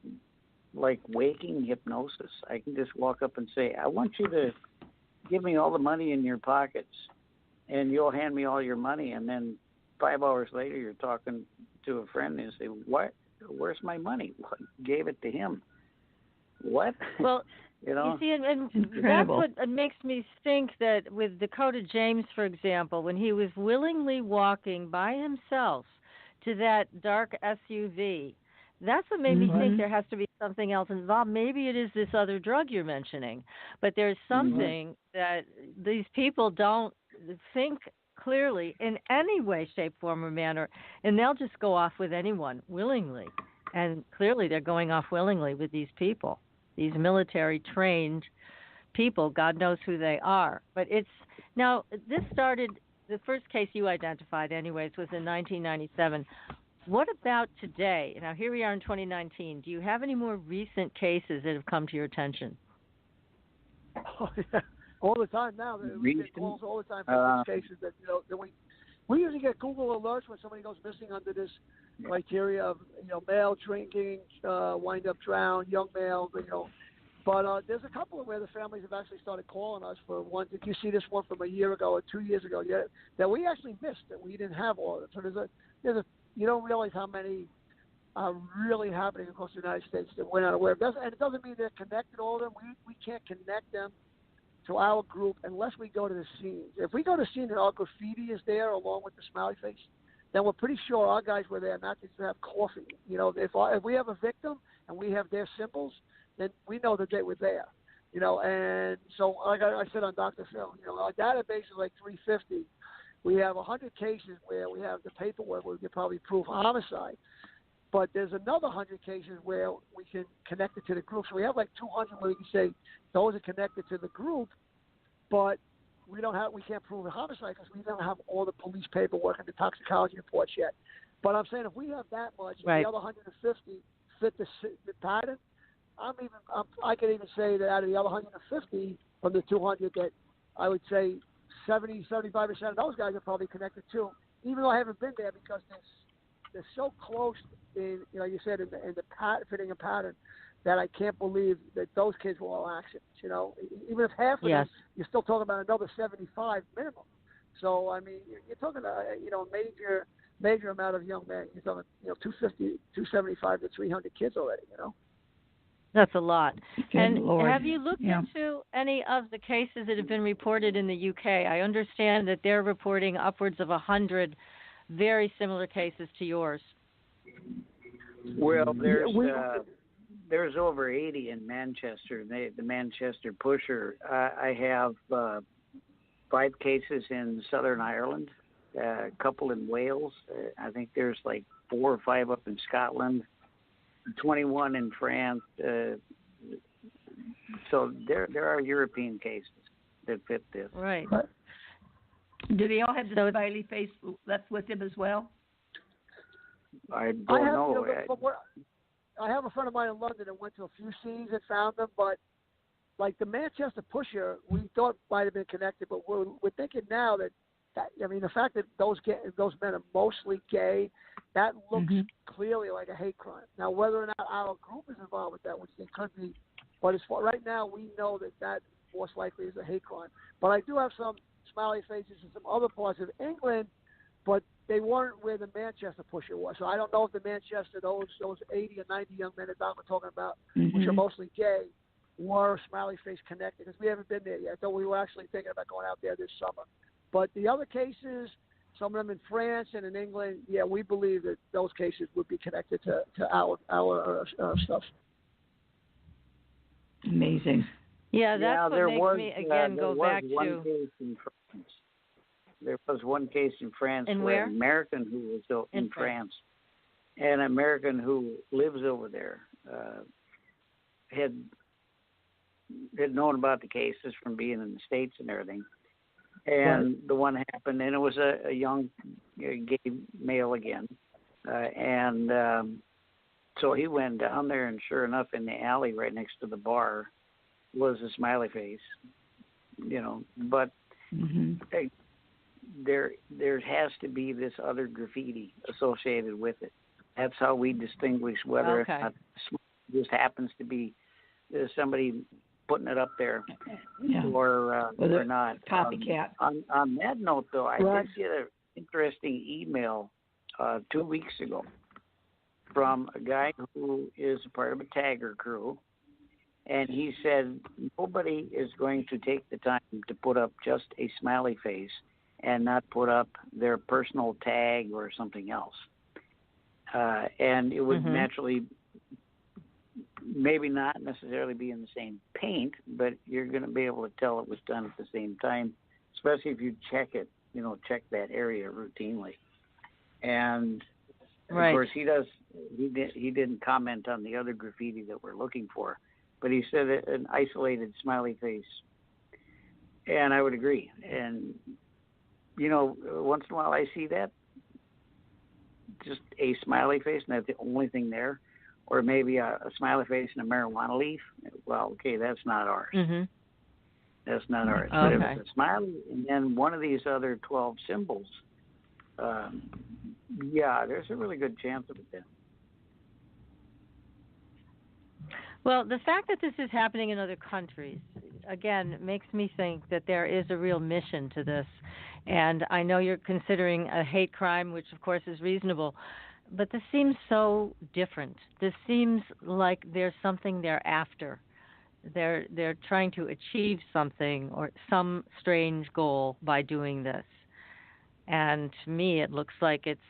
waking hypnosis. I can just walk up and say, I want you to give me all the money in your pockets, and you'll hand me all your money, and then 5 hours later you're talking to a friend and you say, what? Where's my money? What? Gave it to him. What? Well, you see, and that's what makes me think that with Dakota James, for example, when he was willingly walking by himself to that dark SUV, that's what made me think there has to be something else involved. Maybe it is this other drug you're mentioning, but there's something that these people don't think clearly in any way, shape, form, or manner, and they'll just go off with anyone willingly. And clearly they're going off willingly with these people. These military-trained people, God knows who they are. But this started, the first case you identified anyways was in 1997. What about today? Now, here we are in 2019. Do you have any more recent cases that have come to your attention? All the time now. We get calls all the time from these cases that that we usually get Google alerts when somebody goes missing under this criteria of male drinking, wind up drowned, young male, But there's a couple of where the families have actually started calling us for one. Did you see this one from a year ago or 2 years ago? Yeah, that we actually missed, that we didn't have all of them. So there's a you don't realize how many are really happening across the United States that we're not aware of. And it doesn't mean they're connected, all of them. We can't connect them to our group unless we go to the scene. If we go to the scene and our graffiti is there along with the smiley face, then we're pretty sure our guys were there not just to have coffee. If we have a victim and we have their symbols, then we know that they were there. And so like I said on Dr. Phil, our database is like 350. We have 100 cases where we have the paperwork where we can probably prove homicide. But there's another 100 cases where we can connect it to the group. So we have like 200 where we can say those are connected to the group, but we can't prove a homicide because we don't have all the police paperwork and the toxicology reports yet. But I'm saying if we have that much, and the other 150 fit the pattern, I could even say that out of the other 150 from the 200, that I would say 75% of those guys are probably connected too, even though I haven't been there because they're so close in, you said in the fitting a pattern that I can't believe that those kids were all accidents. Even if half of them, you're still talking about another 75 minimum. So I mean, you're talking major amount of young men. You're talking 250, 275 to 300 kids already. That's a lot. Good and Lord. Have you looked into any of the cases that have been reported in the UK? I understand that they're reporting upwards of 100 very similar cases to yours. Well, there's over 80 in Manchester. The Manchester Pusher. I have 5 cases in Southern Ireland, a couple in Wales. I think there's like 4 or 5 up in Scotland, 21 in France. So there are European cases that fit this. Right. Do they all have the smiley face left with them as well? I don't know. I have a friend of mine in London that went to a few scenes and found them, but like the Manchester Pusher, we thought might have been connected, but we're thinking now that the fact that those men are mostly gay, that looks clearly like a hate crime. Now, whether or not our group is involved with that, which they could be, but right now we know that most likely is a hate crime. But I do have some smiley faces in some other parts of England, but they weren't where the Manchester Pusher was. So I don't know if the Manchester, those 80 or 90 young men that Doc was talking about, which are mostly gay, were smiley face connected, because we haven't been there yet, though we were actually thinking about going out there this summer. But the other cases, some of them in France and in England, we believe that those cases would be connected to our stuff. Amazing. Yeah, that's what makes me, again, go back to... There was one case in France where an American who was in France, an American who lives over there, had known about the cases from being in the States and everything. And the one happened, and it was a young gay male again. So he went down there, and sure enough, in the alley right next to the bar was a smiley face, But there has to be this other graffiti associated with it. That's how we distinguish whether or not this happens to be somebody putting it up there or not. Copycat. On that note, though, I did get an interesting email 2 weeks ago from a guy who is a part of a tagger crew, and he said nobody is going to take the time to put up just a smiley face and not put up their personal tag or something else. And it would naturally maybe not necessarily be in the same paint, but you're going to be able to tell it was done at the same time, especially if you check it, check that area routinely. And of course he didn't comment on the other graffiti that we're looking for, but he said an isolated smiley face. And I would agree. And, once in a while I see that, just a smiley face, and that's the only thing there. Or maybe a smiley face and a marijuana leaf. Well, okay, that's not ours. That's not ours. Okay. But if it's a smiley and then one of these other 12 symbols, yeah, there's a really good chance of it then. Well, the fact that this is happening in other countries, again, makes me think that there is a real mission to this. And I know you're considering a hate crime, which of course is reasonable, but this seems so different. This seems like there's something they're after. They're trying to achieve something or some strange goal by doing this. And to me, it looks like it's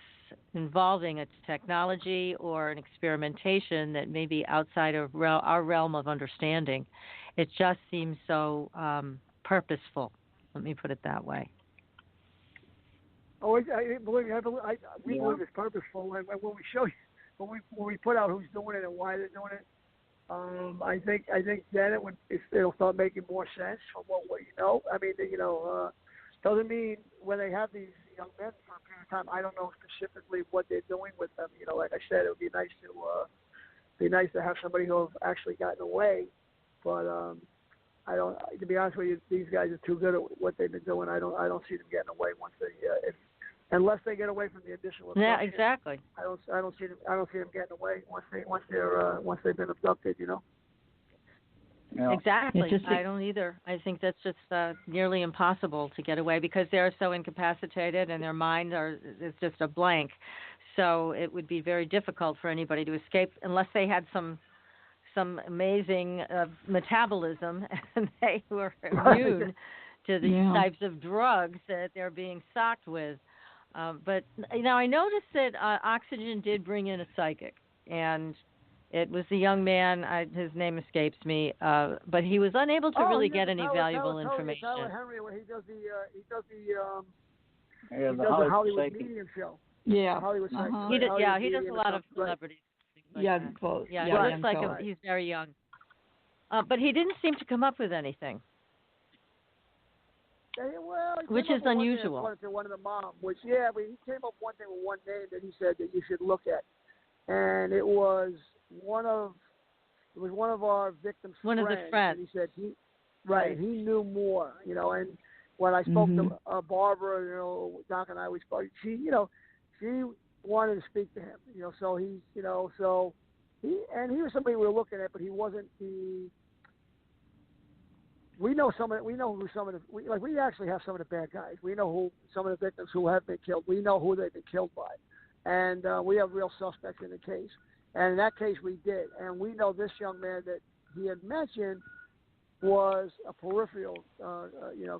involving a technology or an experimentation that may be outside of our realm of understanding. It just seems so purposeful. Let me put it that way. Oh, I believe we believe it's purposeful. And when we show you, when we put out who's doing it and why they're doing it, I think then it'll start making more sense from what you know. I mean, doesn't mean when they have these young men for a period of time. I don't know specifically what they're doing with them. Like I said, it would be nice to have somebody who have actually gotten away. But I don't. To be honest with you, these guys are too good at what they've been doing. I don't see them getting away once they unless they get away from the additional abduction. Yeah, exactly. I don't see them getting away once they've been abducted. Yeah. Exactly. I don't either. I think that's just nearly impossible to get away because they're so incapacitated and their mind is just a blank. So it would be very difficult for anybody to escape unless they had some amazing metabolism and they were immune to these types of drugs that they're being socked with. But I noticed that Oxygen did bring in a psychic, and it was a young man. His name escapes me, but he was unable to really get any valuable information. Tyler Henry, where he does the Hollywood medium show. Yeah, Hollywood psychic. He does a lot of celebrities. Both. Yeah, he looks like he's very young. But he didn't seem to come up with anything. Which is unusual. One of the moms, but he came up one thing with one name that he said that you should look at, and it was one of our victims' one friends. Of the friends. And he said he knew more, and when I spoke to Barbara, Doc and I, we spoke. She wanted to speak to him, so he was somebody we were looking at, but he wasn't the. We know who some of the we actually have some of the bad guys. We know who some of the victims who have been killed. We know who they've been killed by, and we have real suspects in the case. And in that case, we did, and we know this young man that he had mentioned was a peripheral,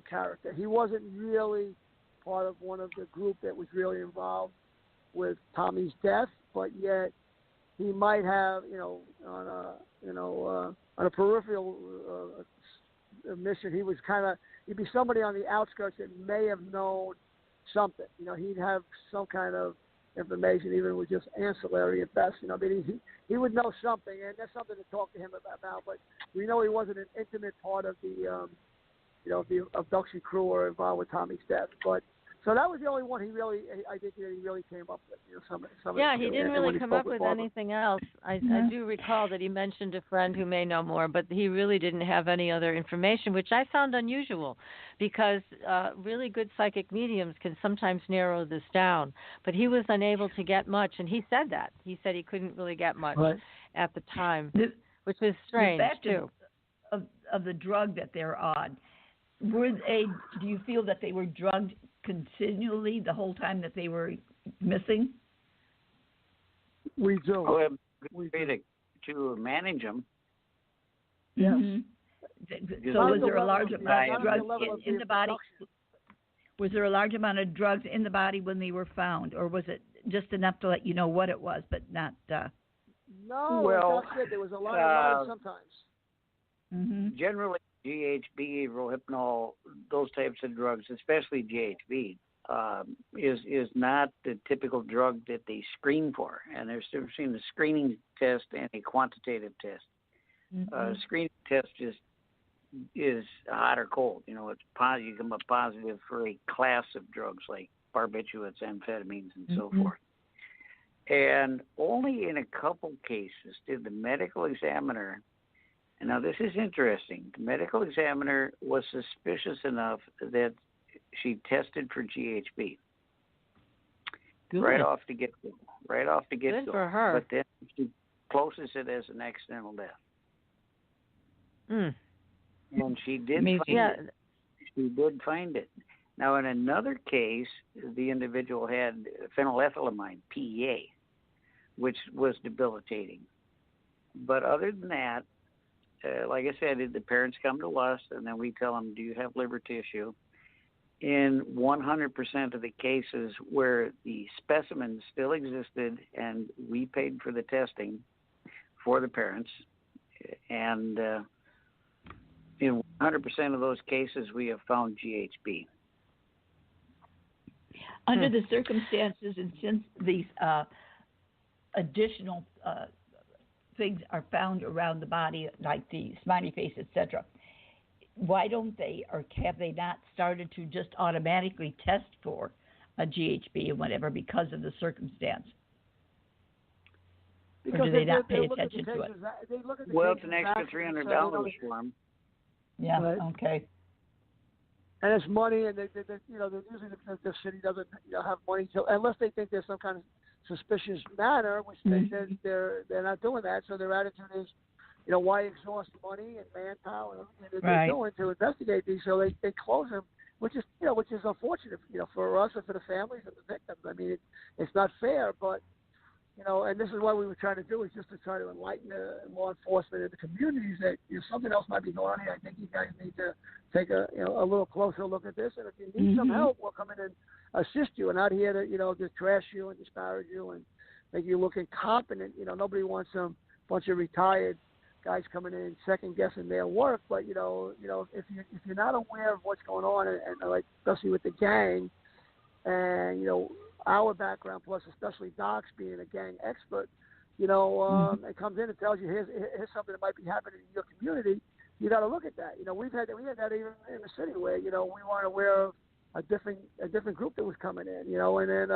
character. He wasn't really part of one of the group that was really involved with Tommy's death, but yet he might have, on a peripheral mission. He'd be somebody on the outskirts that may have known something. He'd have some kind of information, even if it was just ancillary at best. He would know something, and that's something to talk to him about. But we know he wasn't an intimate part of the abduction crew or involved with Tommy's death. But so that was the only one he really came up with. He didn't really come up with anything else. I do recall that he mentioned a friend who may know more, but he really didn't have any other information, which I found unusual because really good psychic mediums can sometimes narrow this down. But he was unable to get much, and he said that. He said he couldn't really get much at the time, which was strange, too. Of the drug that they're on, do you feel that they were drugged continually the whole time that they were missing? We do. We to manage them. Yeah. Mm-hmm. So was there a large amount of drugs in the body? Was there a large amount of drugs in the body when they were found, or was it just enough to let you know what it was, but not? No, that's it. There was a lot of sometimes. Mm-hmm. Generally, GHB, Rohypnol, those types of drugs, especially GHB, is not the typical drug that they screen for. And there's a difference between a screening test and a quantitative test. Mm-hmm. Screening test is hot or cold. It's positive. You come up positive for a class of drugs like barbiturates, amphetamines, and so forth. And only in a couple cases did the medical examiner And now this is interesting. The medical examiner was suspicious enough that she tested for GHB. Good. Right off the get-go. Good for her. But then she closes it as an accidental death. Mm. And she did find it. She did find it. Now, in another case, the individual had phenylethylamine, PEA, which was debilitating. But other than that, like I said, the parents come to us, and then we tell them, do you have liver tissue? In 100% of the cases where the specimen still existed and we paid for the testing for the parents, and in 100% of those cases, we have found GHB. Under the circumstances, and since these additional things are found around the body, like the smiley face, etc., why don't they, or have they not started to just automatically test for a GHB and whatever because of the circumstance? Because or do they not pay look at the attention to it? cases, they look at the Well, it's cases an extra back, $300 for them. Yeah. Right. Okay. And it's money, and they usually the city doesn't have money unless they think there's some kind of suspicious manner, which they're not doing that. So their attitude is, why exhaust money and manpower and everything that they're doing to investigate these? So they close them, which is unfortunate, for us and for the families and the victims. I mean, it's not fair, but and this is what we were trying to do, is just to try to enlighten the law enforcement and the communities that something else might be going on here. I think you guys need to take a little closer look at this, and if you need some help, we'll come in and assist you. And not here to just trash you and disparage you and make you look incompetent. Nobody wants some bunch of retired guys coming in second guessing their work. But if you're not aware of what's going on, and like especially with the gang, and our background, plus especially Doc's being a gang expert, it comes in and tells you here's something that might be happening in your community. You got to look at that. We had that even in the city where we weren't aware of a different group that was coming in. And then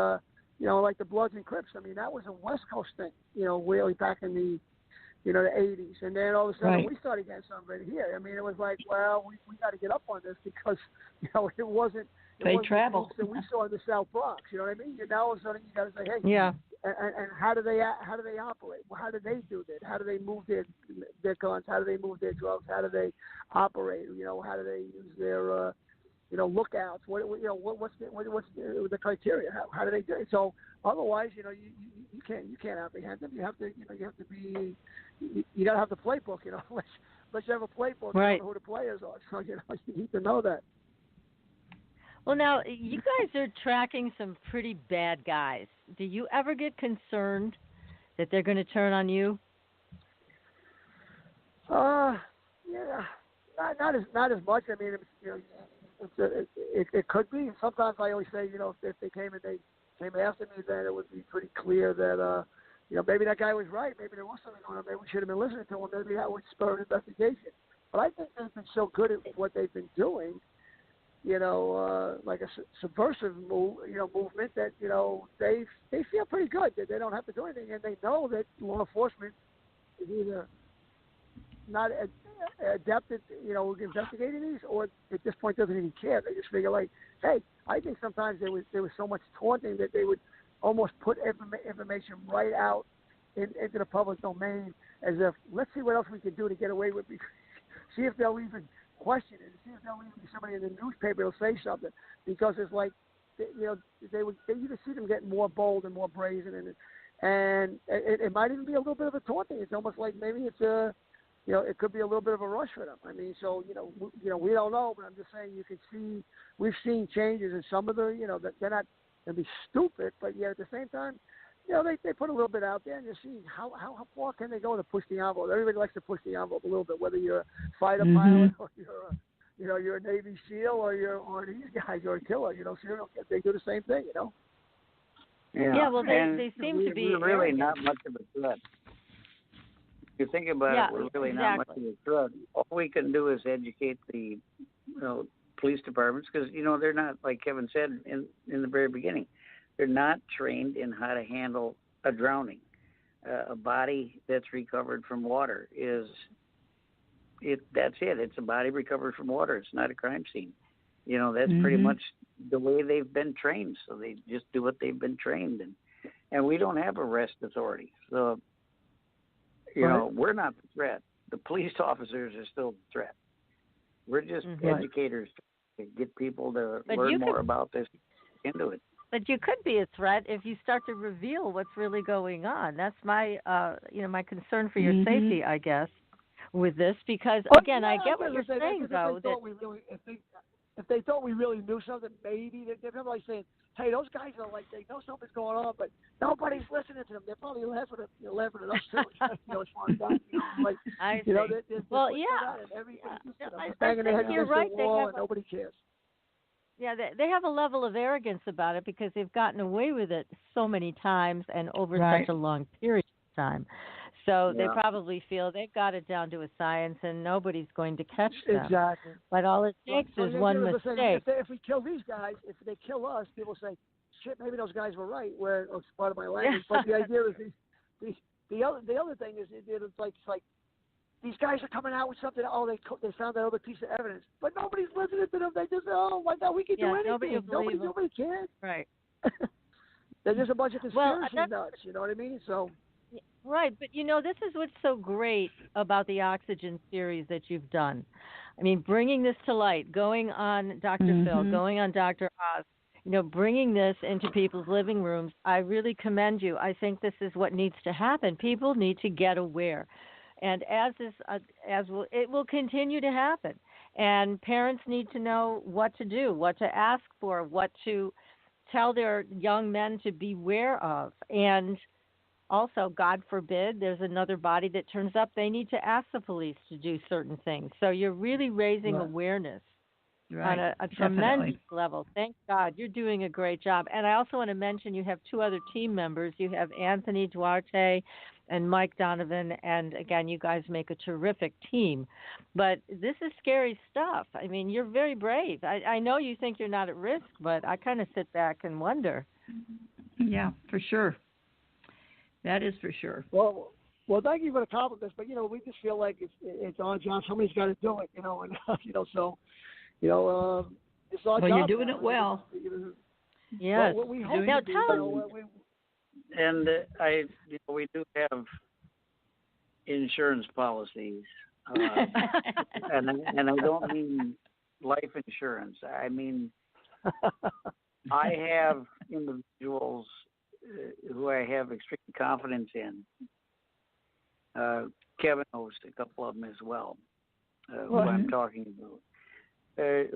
like the Bloods and Crips. I mean, that was a West Coast thing. Really back in the the 80s, and then all of a sudden we started getting something right here. I mean, it was like, well, we got to get up on this because it wasn't. They travel. That we saw in the South Bronx, you know what I mean? Now all of a sudden you got to say, hey, and how do they operate? Well, how do they do that? How do they move their guns? How do they move their drugs? How do they operate? How do they use their lookouts? What's the criteria? How do they do it? So otherwise, you can't apprehend them. You have to be you got to have the playbook. Unless you have a playbook, you don't know who the players are. So you need to know that. Well, now, you guys are tracking some pretty bad guys. Do you ever get concerned that they're going to turn on you? Yeah, not as much. I mean, it could be. Sometimes I always say, if they came after me, then it would be pretty clear that, maybe that guy was right. Maybe there was something going on. Maybe we should have been listening to him. Maybe that would spur an investigation. But I think they've been so good at what they've been doing, like a subversive movement that, they feel pretty good that they don't have to do anything, and they know that law enforcement is either not adept at, investigating these, or at this point doesn't even care. They just figure like, hey, I think sometimes there was so much taunting that they would almost put information right out into the public domain as if, let's see what else we can do to get away with it. See if they'll even question it. See if there'll even be somebody in the newspaper will say something, because it's like, you just see them getting more bold and more brazen, and it might even be a little bit of a taunting. It's almost like maybe it's it could be a little bit of a rush for them. I mean, so we don't know, but I'm just saying we've seen changes in some of the that they're not going to be stupid, but yet at the same time, they put a little bit out there, and you see how far can they go to push the envelope. Everybody likes to push the envelope a little bit, whether you're a fighter pilot or you're a Navy SEAL or these guys are a killer. So they do the same thing. Yeah. Well, they seem to be we're really not much of a threat. If you think about it, we're really not much of a threat. All we can do is educate the police departments, because they're not, like Kevin said in the very beginning, they're not trained in how to handle a drowning. A body that's recovered from water is that's it. It's a body recovered from water. It's not a crime scene. That's pretty much the way they've been trained. So they just do what they've been trained in. And we don't have arrest authority. So, we're not the threat. The police officers are still the threat. We're just educators to get people to learn more about this, into it. But you could be a threat if you start to reveal what's really going on. That's my, my concern for your safety, I guess, with this. Because again, I get what you're saying, though. If they thought we really knew something, maybe they're probably like saying, "Hey, those guys are like they know something's going on, but nobody's listening to them." They're probably laughing at us too. As far as that, like I see. Well, yeah. I think you're right. And nobody cares. Yeah, they have a level of arrogance about it because they've gotten away with it so many times and over such a long period of time. So they probably feel they've got it down to a science and nobody's going to catch them. Exactly. But all it takes is one mistake. If we kill these guys, if they kill us, people say, "Shit, maybe those guys were right." Where it's part of my language. But the idea is the other thing is it's like these guys are coming out with something. Oh, they found that other piece of evidence, but nobody's listening to them. They just oh my God, we can do anything. Nobody cares. Right. They're just a bunch of conspiracy nuts. You know what I mean? So. Right, but this is what's so great about the Oxygen series that you've done. I mean, bringing this to light, going on Dr. Phil, going on Dr. Oz, bringing this into people's living rooms. I really commend you. I think this is what needs to happen. People need to get aware. And it will continue to happen. And parents need to know what to do, what to ask for, what to tell their young men to beware of. And also, God forbid, there's another body that turns up, they need to ask the police to do certain things. So you're really raising awareness on a tremendous level. Thank God. You're doing a great job. And I also want to mention you have two other team members. You have Anthony Duarte and Mike Donovan. And, again, you guys make a terrific team. But this is scary stuff. I mean, you're very brave. I know you think you're not at risk, but I kind of sit back and wonder. Yeah, for sure. That is for sure. Well, thank you for the compliments, but we just feel like it's our job. Somebody's got to do it, and so it's our job. Well, you're doing it well. Yes. Well, we hope now tell us. And we do have insurance policies, and I don't mean life insurance. I mean, I have individuals who I have extreme confidence in. Kevin knows a couple of them as well, who I'm talking about,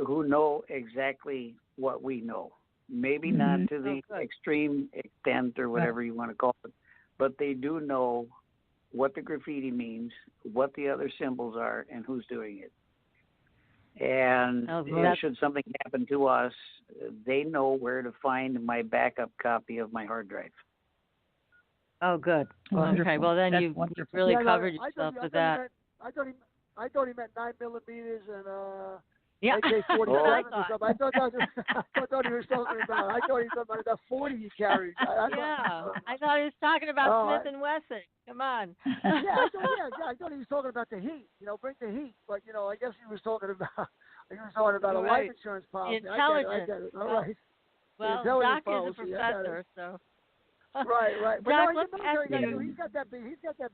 who know exactly what we know. Maybe not to the extreme extent or whatever you want to call it, but they do know what the graffiti means, what the other symbols are, and who's doing it. And should something happen to us, they know where to find my backup copy of my hard drive. Oh, good. Okay, well then you've really covered yourself with that. I thought he meant 9 millimeters and AK-47 or something. I thought he was talking about. I thought he was talking about 40 he carried. I thought he was talking about Smith and Wesson. Come on. I thought he was talking about the heat. Bring the heat. But I guess he was talking about a life insurance policy. Intelligence. I get it. All right. Well, Doc is a professor, so. Right. But Doc, he's got that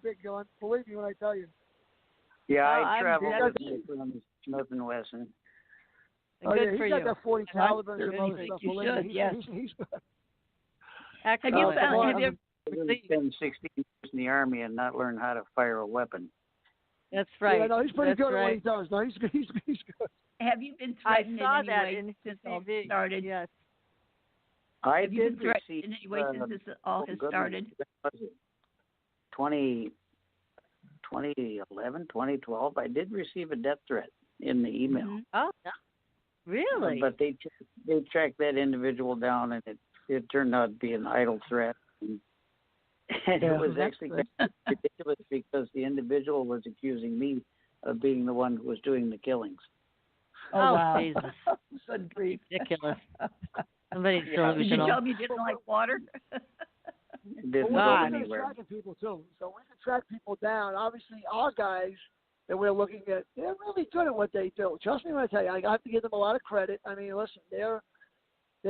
big gun. Believe me when I tell you. Yeah, I traveled with Smith and Wesson. Good for you. He's got that 40 caliber and some other stuff. You should, yes. He's Excellent. Have you spend 16 years in the Army and not learn how to fire a weapon. That's right. Yeah, no, he's pretty good at what he does. No, he's good. Have you been threatened I saw in that any way in since all TV. started? Yes. Have you been threatened in any way since this all has started? 2011, 2012, I did receive a death threat in the email. Mm-hmm. Oh, no. Really? But they tracked that individual down, and it turned out to be an idle threat. And it was actually kind of ridiculous because the individual was accusing me of being the one who was doing the killings. Oh, wow. Jesus. Good grief. Ridiculous. Somebody's delusional. Did you tell him you didn't like water? Didn't go anywhere. We're tracking people too, so we can track people down. Obviously, our guys that we're looking at, they're really good at what they do. Trust me when I tell you, I have to give them a lot of credit. I mean, listen, they're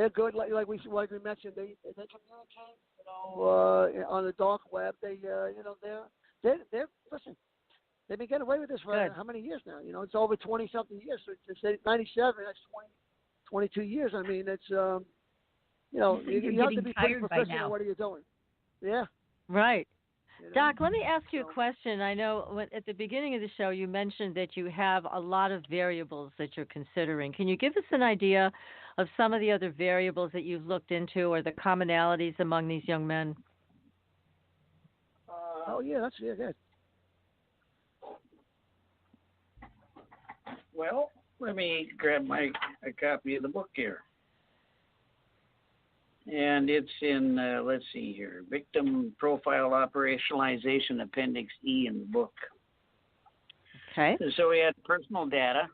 good. Like we mentioned, they communicate, on the dark web. They're listen. They've been getting away with this for how many years now? It's over 20-something years. So it's 97. That's 22 years. I mean, it's you have to be pretty proficient at what you're doing. Yeah. Right. Doc, let me ask you a question. I know at the beginning of the show you mentioned that you have a lot of variables that you're considering. Can you give us an idea of some of the other variables that you've looked into or the commonalities among these young men? That's good. Well, let me grab a copy of the book here. And it's in, let's see here, Victim Profile Operationalization, Appendix E in the book. Okay. So we had personal data,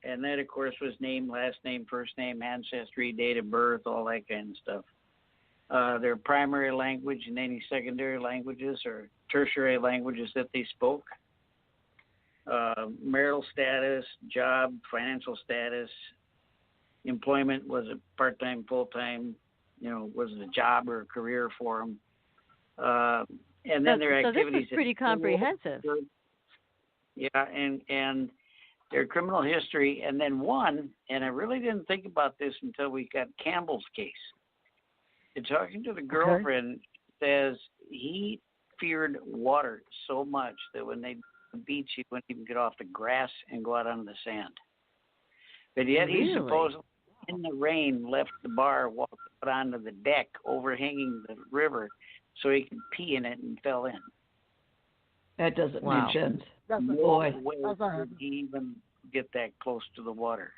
and that, of course, was name, last name, first name, ancestry, date of birth, all that kind of stuff. Their primary language and any secondary languages or tertiary languages that they spoke. Marital status, job, financial status, employment, was it part-time, full-time, was it a job or a career for them? And then their activities. So this is pretty comprehensive. Yeah, and their criminal history, and then one, and I really didn't think about this until we got Campbell's case. And talking to the girlfriend, says he feared water so much that when they beach, he wouldn't even get off the grass and go out on the sand. But yet he supposedly, in the rain, left the bar, walked out onto the deck overhanging the river so he could pee in it and fell in. That doesn't make sense. No way did he even get that close to the water.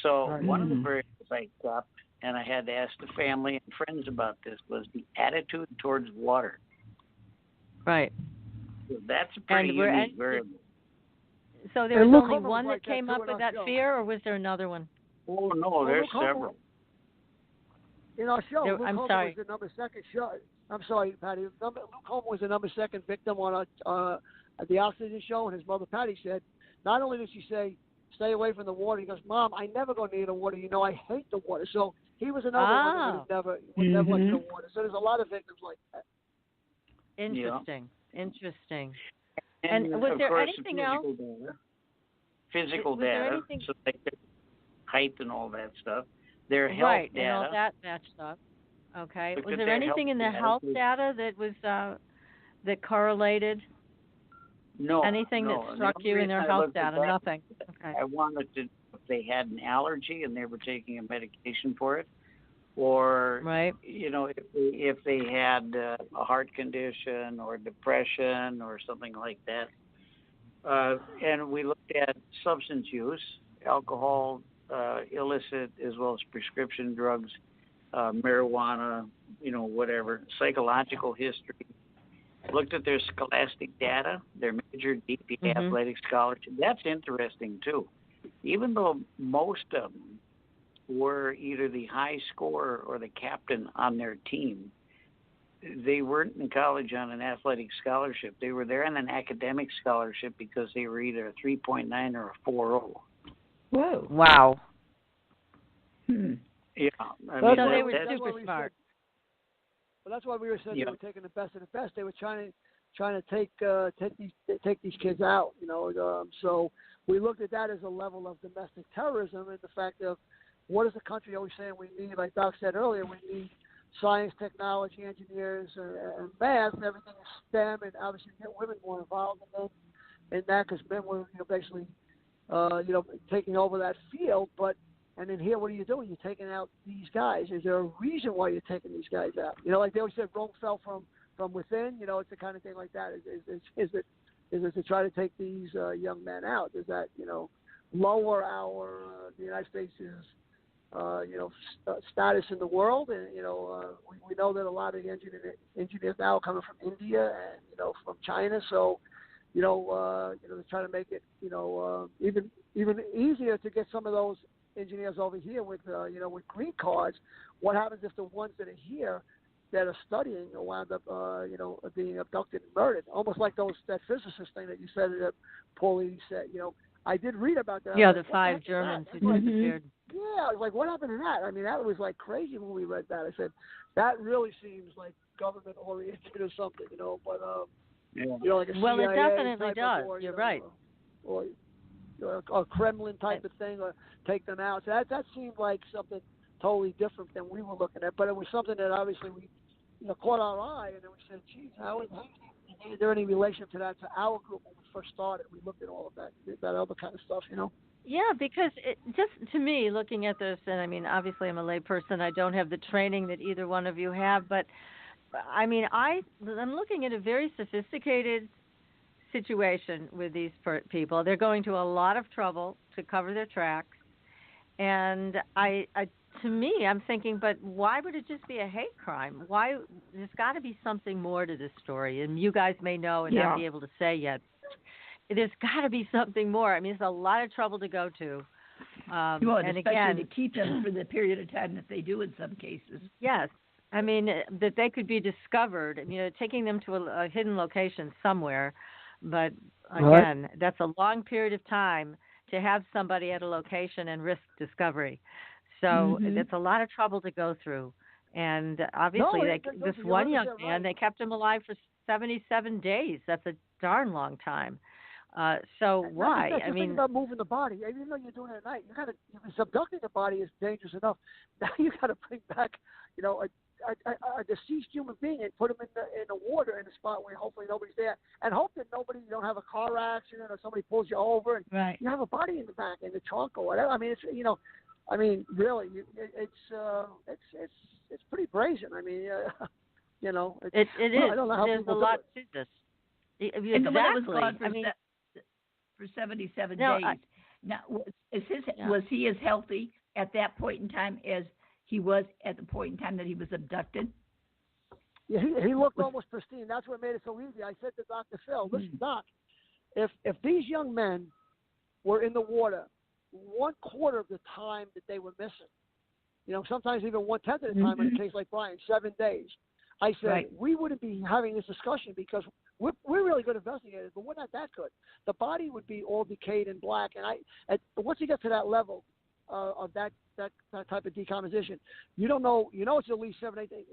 So one of the variables I kept, and I had to ask the family and friends about this, was the attitude towards water. Right. So that's a pretty unique variable. So there was only one that came up with that fear, or was there another one? Oh, no, there's several. In our show, Luke I'm Holman sorry. was the number second show. I'm sorry, Patty. Luke Holman was the number second victim on at the oxygen show, and his mother Patty said, not only did she say, stay away from the water, he goes, Mom, I never go near the water. I hate the water. So he was another one that would never like the water. So there's a lot of victims like that. Interesting. Interesting. And was there course, anything else? Physical data, so like their height and all that stuff. Their health right, data. and all that matched up. Okay. Look was at there their anything in the health data that was that correlated? No. Anything that struck you in their health data? Nothing. Okay. I wanted to know if they had an allergy and they were taking a medication for it, or if they had a heart condition or depression or something like that. And we looked at substance use, alcohol, illicit, as well as prescription drugs, marijuana, whatever, psychological history. Looked at their scholastic data, their major DP athletic scholarship. That's interesting, too. Even though most of them were either the high scorer or the captain on their team, they weren't in college on an athletic scholarship. They were there on an academic scholarship because they were either a 3.9 or a 4.0. Whoa. Wow. Yeah. So they were super smart. Well, that's why we were saying they were taking the best of the best. They were trying to take these kids out. So we looked at that as a level of domestic terrorism and the fact of what is the country always saying we need? Like Doc said earlier, we need science, technology, engineers, and math, and everything is STEM, and obviously get women more involved in that because men were basically taking over that field. And then here, what are you doing? You're taking out these guys. Is there a reason why you're taking these guys out? Like they always said, Rome fell from within. It's the kind of thing like that. Is it to try to take these young men out? Is that lower our the United States' status in the world? And we know that a lot of the engineers now are coming from India and from China. So they're trying to make it even easier to get some of those engineers over here with with green cards. What happens if the ones that are here that are studying wound up, being abducted and murdered. Almost like that physicist thing that you said that Paulie said. I did read about that. Yeah, like, the 5 Germans who like, disappeared. Yeah, I was like, what happened to that? I mean, that was like crazy when we read that. I said, that really seems like government oriented or something, But like a well, CIA it definitely type does. Or, You're right. Or a Kremlin type of thing, or take them out. So that seemed like something totally different than we were looking at. But it was something that obviously we, caught our eye, and then we said, geez, is there any relation to that to our group when we first started? We looked at all of that other kind of stuff, Yeah, because it just to me, looking at this, and I mean, obviously I'm a lay person. I don't have the training that either one of you have, but I mean, I'm looking at a very sophisticated situation with these people. They're going to a lot of trouble to cover their tracks, and to me, I'm thinking, but why would it just be a hate crime? Why? There's got to be something more to this story, and you guys may know and not be able to say yet. There's got to be something more. I mean, it's a lot of trouble to go to. And especially again, to keep them for the period of time that they do in some cases. Yes. I mean, that they could be discovered, taking them to a hidden location somewhere. But again, that's a long period of time to have somebody at a location and risk discovery. So it's a lot of trouble to go through. And obviously, this one young man, they kept him alive for 77 days. That's a darn long time. So why? I mean, about moving the body, even though you're doing it at night, subducting the body is dangerous enough. Now you got to bring back, a deceased human being and put him in the water in a spot where hopefully nobody's there, and hope that you don't have a car accident or somebody pulls you over and you have a body in the back in the trunk or whatever. I mean, really, it's pretty brazen. I mean, it is. I don't know how There's a lot to this. Exactly. And the one that was gone for 77 days. Now, was he as healthy at that point in time as he was at the point in time that he was abducted? Yeah, he looked almost pristine. That's what made it so easy. I said to Dr. Phil, listen, Doc, if these young men were in the water 1/4 of the time that they were missing, sometimes even 1/10 of the time in a case like Brian, 7 days, I said, we wouldn't be having this discussion because we're really good investigators, but we're not that good. The body would be all decayed and black, and once you get to that level of that type of decomposition, you don't know. It's at least 7, 8 days.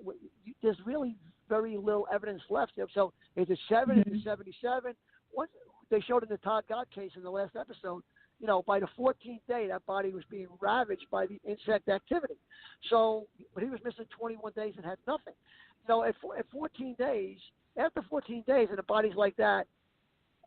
There's really very little evidence left. So is it 7? Is it 77? Once they showed in the Todd Gott case in the last episode, by the 14th day, that body was being ravaged by the insect activity. So, but he was missing 21 days and had nothing. At 14 days, after 14 days, and the body's like that,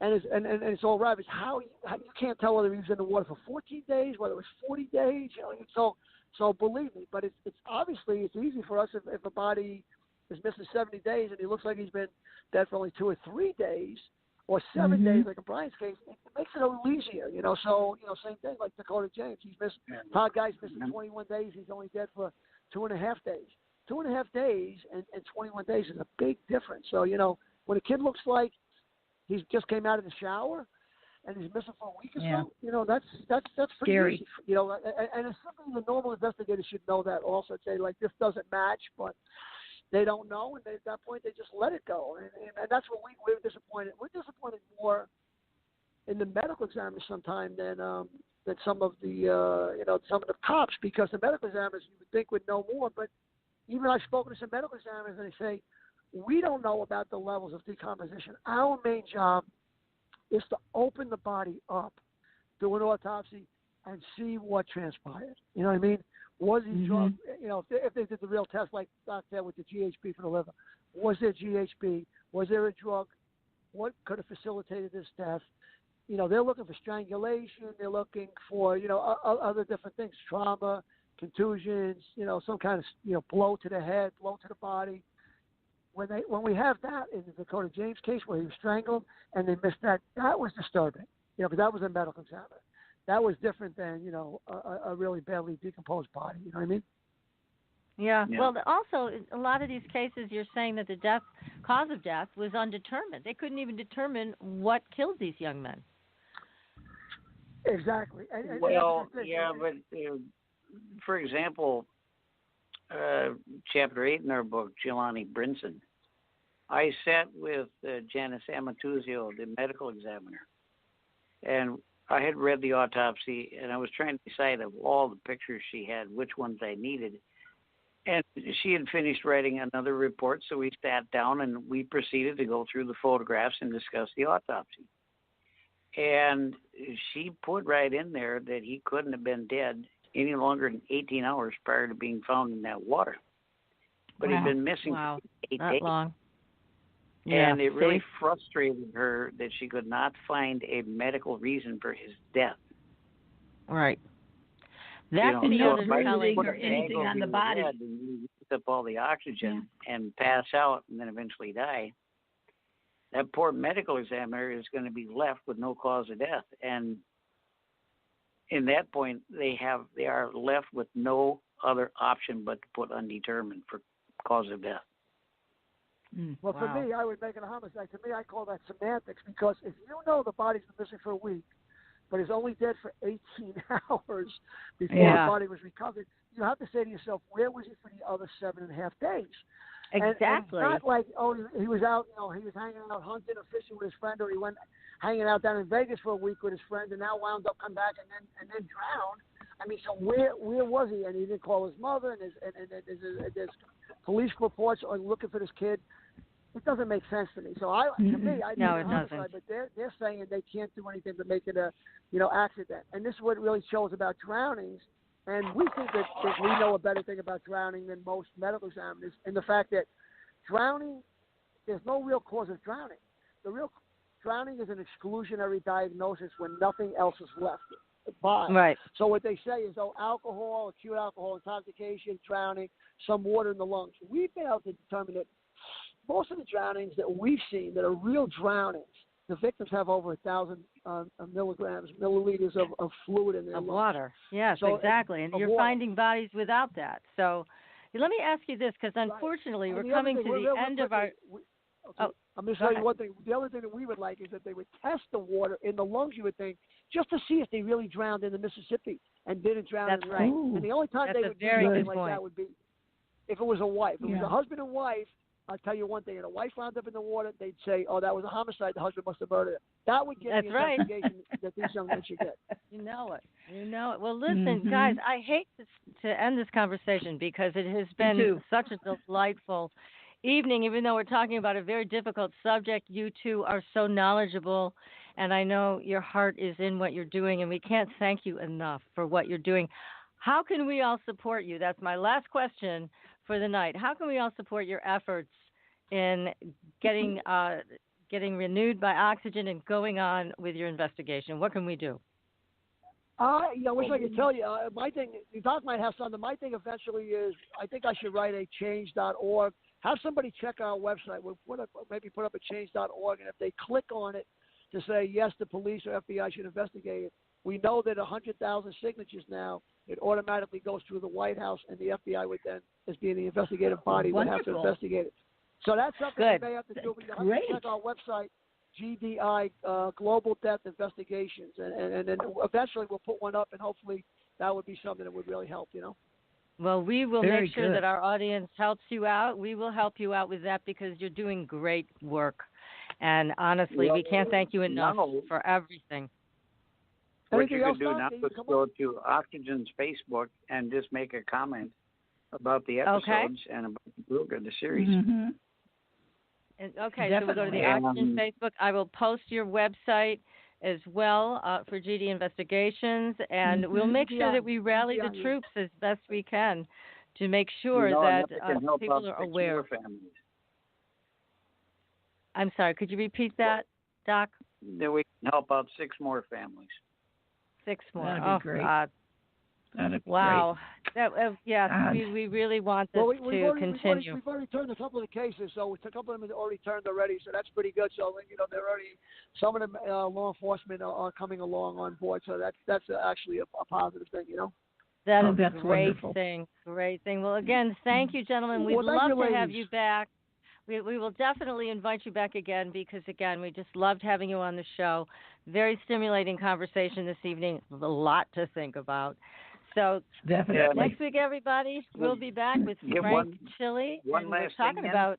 and it's all ravaged, how you can't tell whether he was in the water for 14 days, whether it was 40 days. So believe me, but it's obviously it's easy for us if a body is missing 70 days and he looks like he's been dead for only 2 or 3 days. Or 7 days, like in Brian's case, it makes it a little easier, So, same thing like Dakota James. He's missed. Todd Guy's missing 21 days. He's only dead for 2.5 days. 2.5 days and 21 days is a big difference. So, when a kid looks like he's just came out of the shower and he's missing for a week or so, that's pretty scary. Easy. And it's something the normal investigator should know that also. Say like this doesn't match, but they don't know, and at that point they just let it go, and that's what we're disappointed. We're disappointed more in the medical examiners sometimes than some of the some of the cops, because the medical examiners you would think would know more, but even I've spoken to some medical examiners and they say we don't know about the levels of decomposition. Our main job is to open the body up, do an autopsy, and see what transpired. You know what I mean? Was he drunk? If they did the real test like Doc said with the GHB for the liver, was there GHB? Was there a drug? What could have facilitated this death? They're looking for strangulation. They're looking for, other different things, trauma, contusions, some kind of, blow to the head, blow to the body. When we have that in the Dakota James case where he was strangled and they missed that was disturbing, because that was a medical examiner. That was different than, a really badly decomposed body. You know what I mean? Yeah. Well, also, a lot of these cases, you're saying that the cause of death was undetermined. They couldn't even determine what killed these young men. Exactly. But for example, chapter 8 in our book, Jelani Brinson, I sat with Janice Amatuzio, the medical examiner, and I had read the autopsy, and I was trying to decide of all the pictures she had, which ones I needed. And she had finished writing another report, so we sat down and we proceeded to go through the photographs and discuss the autopsy. And she put right in there that he couldn't have been dead any longer than 18 hours prior to being found in that water. But he'd been missing for 8 days. Long. And it really frustrated her that she could not find a medical reason for his death. Right. That's the other telling or anything on the body. And you use up all the oxygen and pass out and then eventually die. That poor medical examiner is going to be left with no cause of death. And in that point, they are left with no other option but to put undetermined for cause of death. Well, for me, I would make it a homicide. To me, I call that semantics, because if you know the body's been missing for a week, but is only dead for 18 hours before the body was recovered, you have to say to yourself, where was he for the other 7.5 days? Exactly. And it's not like, he was out, he was hanging out hunting or fishing with his friend, or he went hanging out down in Vegas for a week with his friend, and now wound up come back and then drowned. I mean, so where was he? And he didn't call his mother, and there's police reports on looking for this kid. It doesn't make sense to me. So to me, I think it's homicide, but they're saying they can't do anything to make it a, accident. And this is what really shows about drownings. And we think that we know a better thing about drowning than most medical examiners, in the fact that drowning, there's no real cause of drowning. The real drowning is an exclusionary diagnosis when nothing else is left. Right. So what they say is, alcohol, acute alcohol intoxication, drowning, some water in the lungs. We've been able to determine that most of the drownings that we've seen that are real drownings, the victims have over 1,000 milliliters of fluid in their lungs. Water. Yes, so exactly. And you're finding bodies without that. So let me ask you this, because unfortunately we're coming to the end of our... I'm going to tell you one thing. The other thing that we would like is that they would test the water in the lungs, you would think, just to see if they really drowned in the Mississippi and didn't drown in the right. And the only time they would do something like that would be if it was a wife. If it was a husband and wife, I'll tell you one thing. And a wife wound up in the water, they'd say, that was a homicide. The husband must have murdered her. That would get the investigation that these young men should get. You know it. Well, listen, guys, I hate to end this conversation because it has been such a delightful evening, even though we're talking about a very difficult subject. You two are so knowledgeable, and I know your heart is in what you're doing, and we can't thank you enough for what you're doing. How can we all support you? That's my last question for the night. How can we all support your efforts in getting renewed by oxygen and going on with your investigation? What can we do? I wish I could tell you. My thing, the doc might have something. My thing eventually is, I think I should write a change.org. Have somebody check our website. We'll maybe put up a change.org, and if they click on it to say, yes, the police or FBI should investigate it, we know that 100,000 signatures now, it automatically goes through the White House, and the FBI would then, as being the investigative body, would have to investigate it. So that's something we may have to do. But you have to check our website, GDI, Global Death Investigations, and then eventually we'll put one up, and hopefully that would be something that would really help, Well, we will make sure that our audience helps you out. We will help you out with that because you're doing great work. And honestly, we can't thank you enough for everything. What you can do now is go to Oxygen's Facebook and just make a comment about the episodes and about the book or the series. Mm-hmm. And, so we'll go to the Oxygen Facebook. I will post your website as well for GD Investigations, and we'll make sure that we rally the troops as best we can to make sure that people are aware. I'm sorry, could you repeat that, Doc? That we can help out 6 more families. 6 more. That'd be great. God. That'd be wow. Great. We really want this to continue. We've already turned a couple of the cases, so a couple of them have already turned already, so that's pretty good. So, they're already, some of them, law enforcement are coming along on board, so that's actually a positive thing, That is that's a great wonderful. thing. Great thing. Well, again, thank you, gentlemen. We'd love to have you back. We will definitely invite you back again because, again, we just loved having you on the show. Very stimulating conversation this evening. A lot to think about. So Definitely. next week, everybody, we'll be back with Frank Chili, and we're talking about.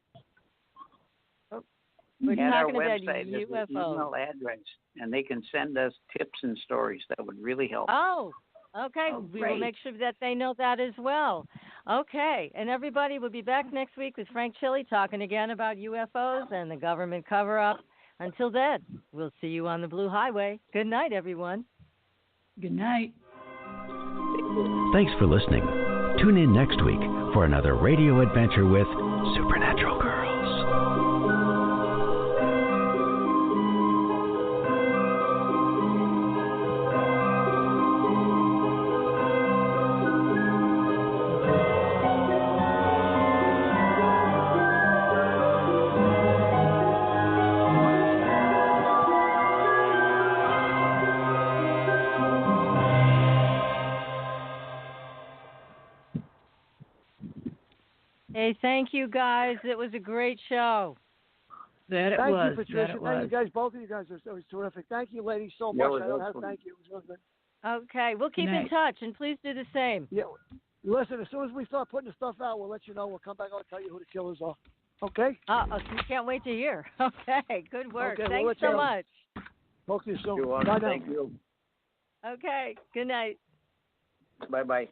We're At our talking about website, there's an UFOs. email address, and they can send us tips and stories. That would really help. Oh, okay. We will great. make sure that they know that as well. Okay. And everybody will be back next week with Frank Chili talking again about UFOs and the government cover-up. Until then, we'll see you on the Blue Highway. Good night, everyone. Good night. Thanks for listening. Tune in next week for another radio adventure with Supernatural Girls. Hey, thank you, guys. It was a great show. That it Thank was. you, Patricia. That it Thank was. you guys. Both of you guys. It was terrific. Thank you, ladies, so Yeah, much. it I was don't have to excellent. thank you. It was really good. Okay. We'll keep in Night. touch, and please do the same. Yeah. Listen, as soon as we start putting the stuff out, we'll let you know. We'll come back. I'll tell you who the killers are. Okay? We can't wait to hear. Okay. Good work. Okay, we'll Thanks let you so know. much. Talk to you soon. You're Bye welcome. now. Thank you. Okay. Good night. Bye-bye.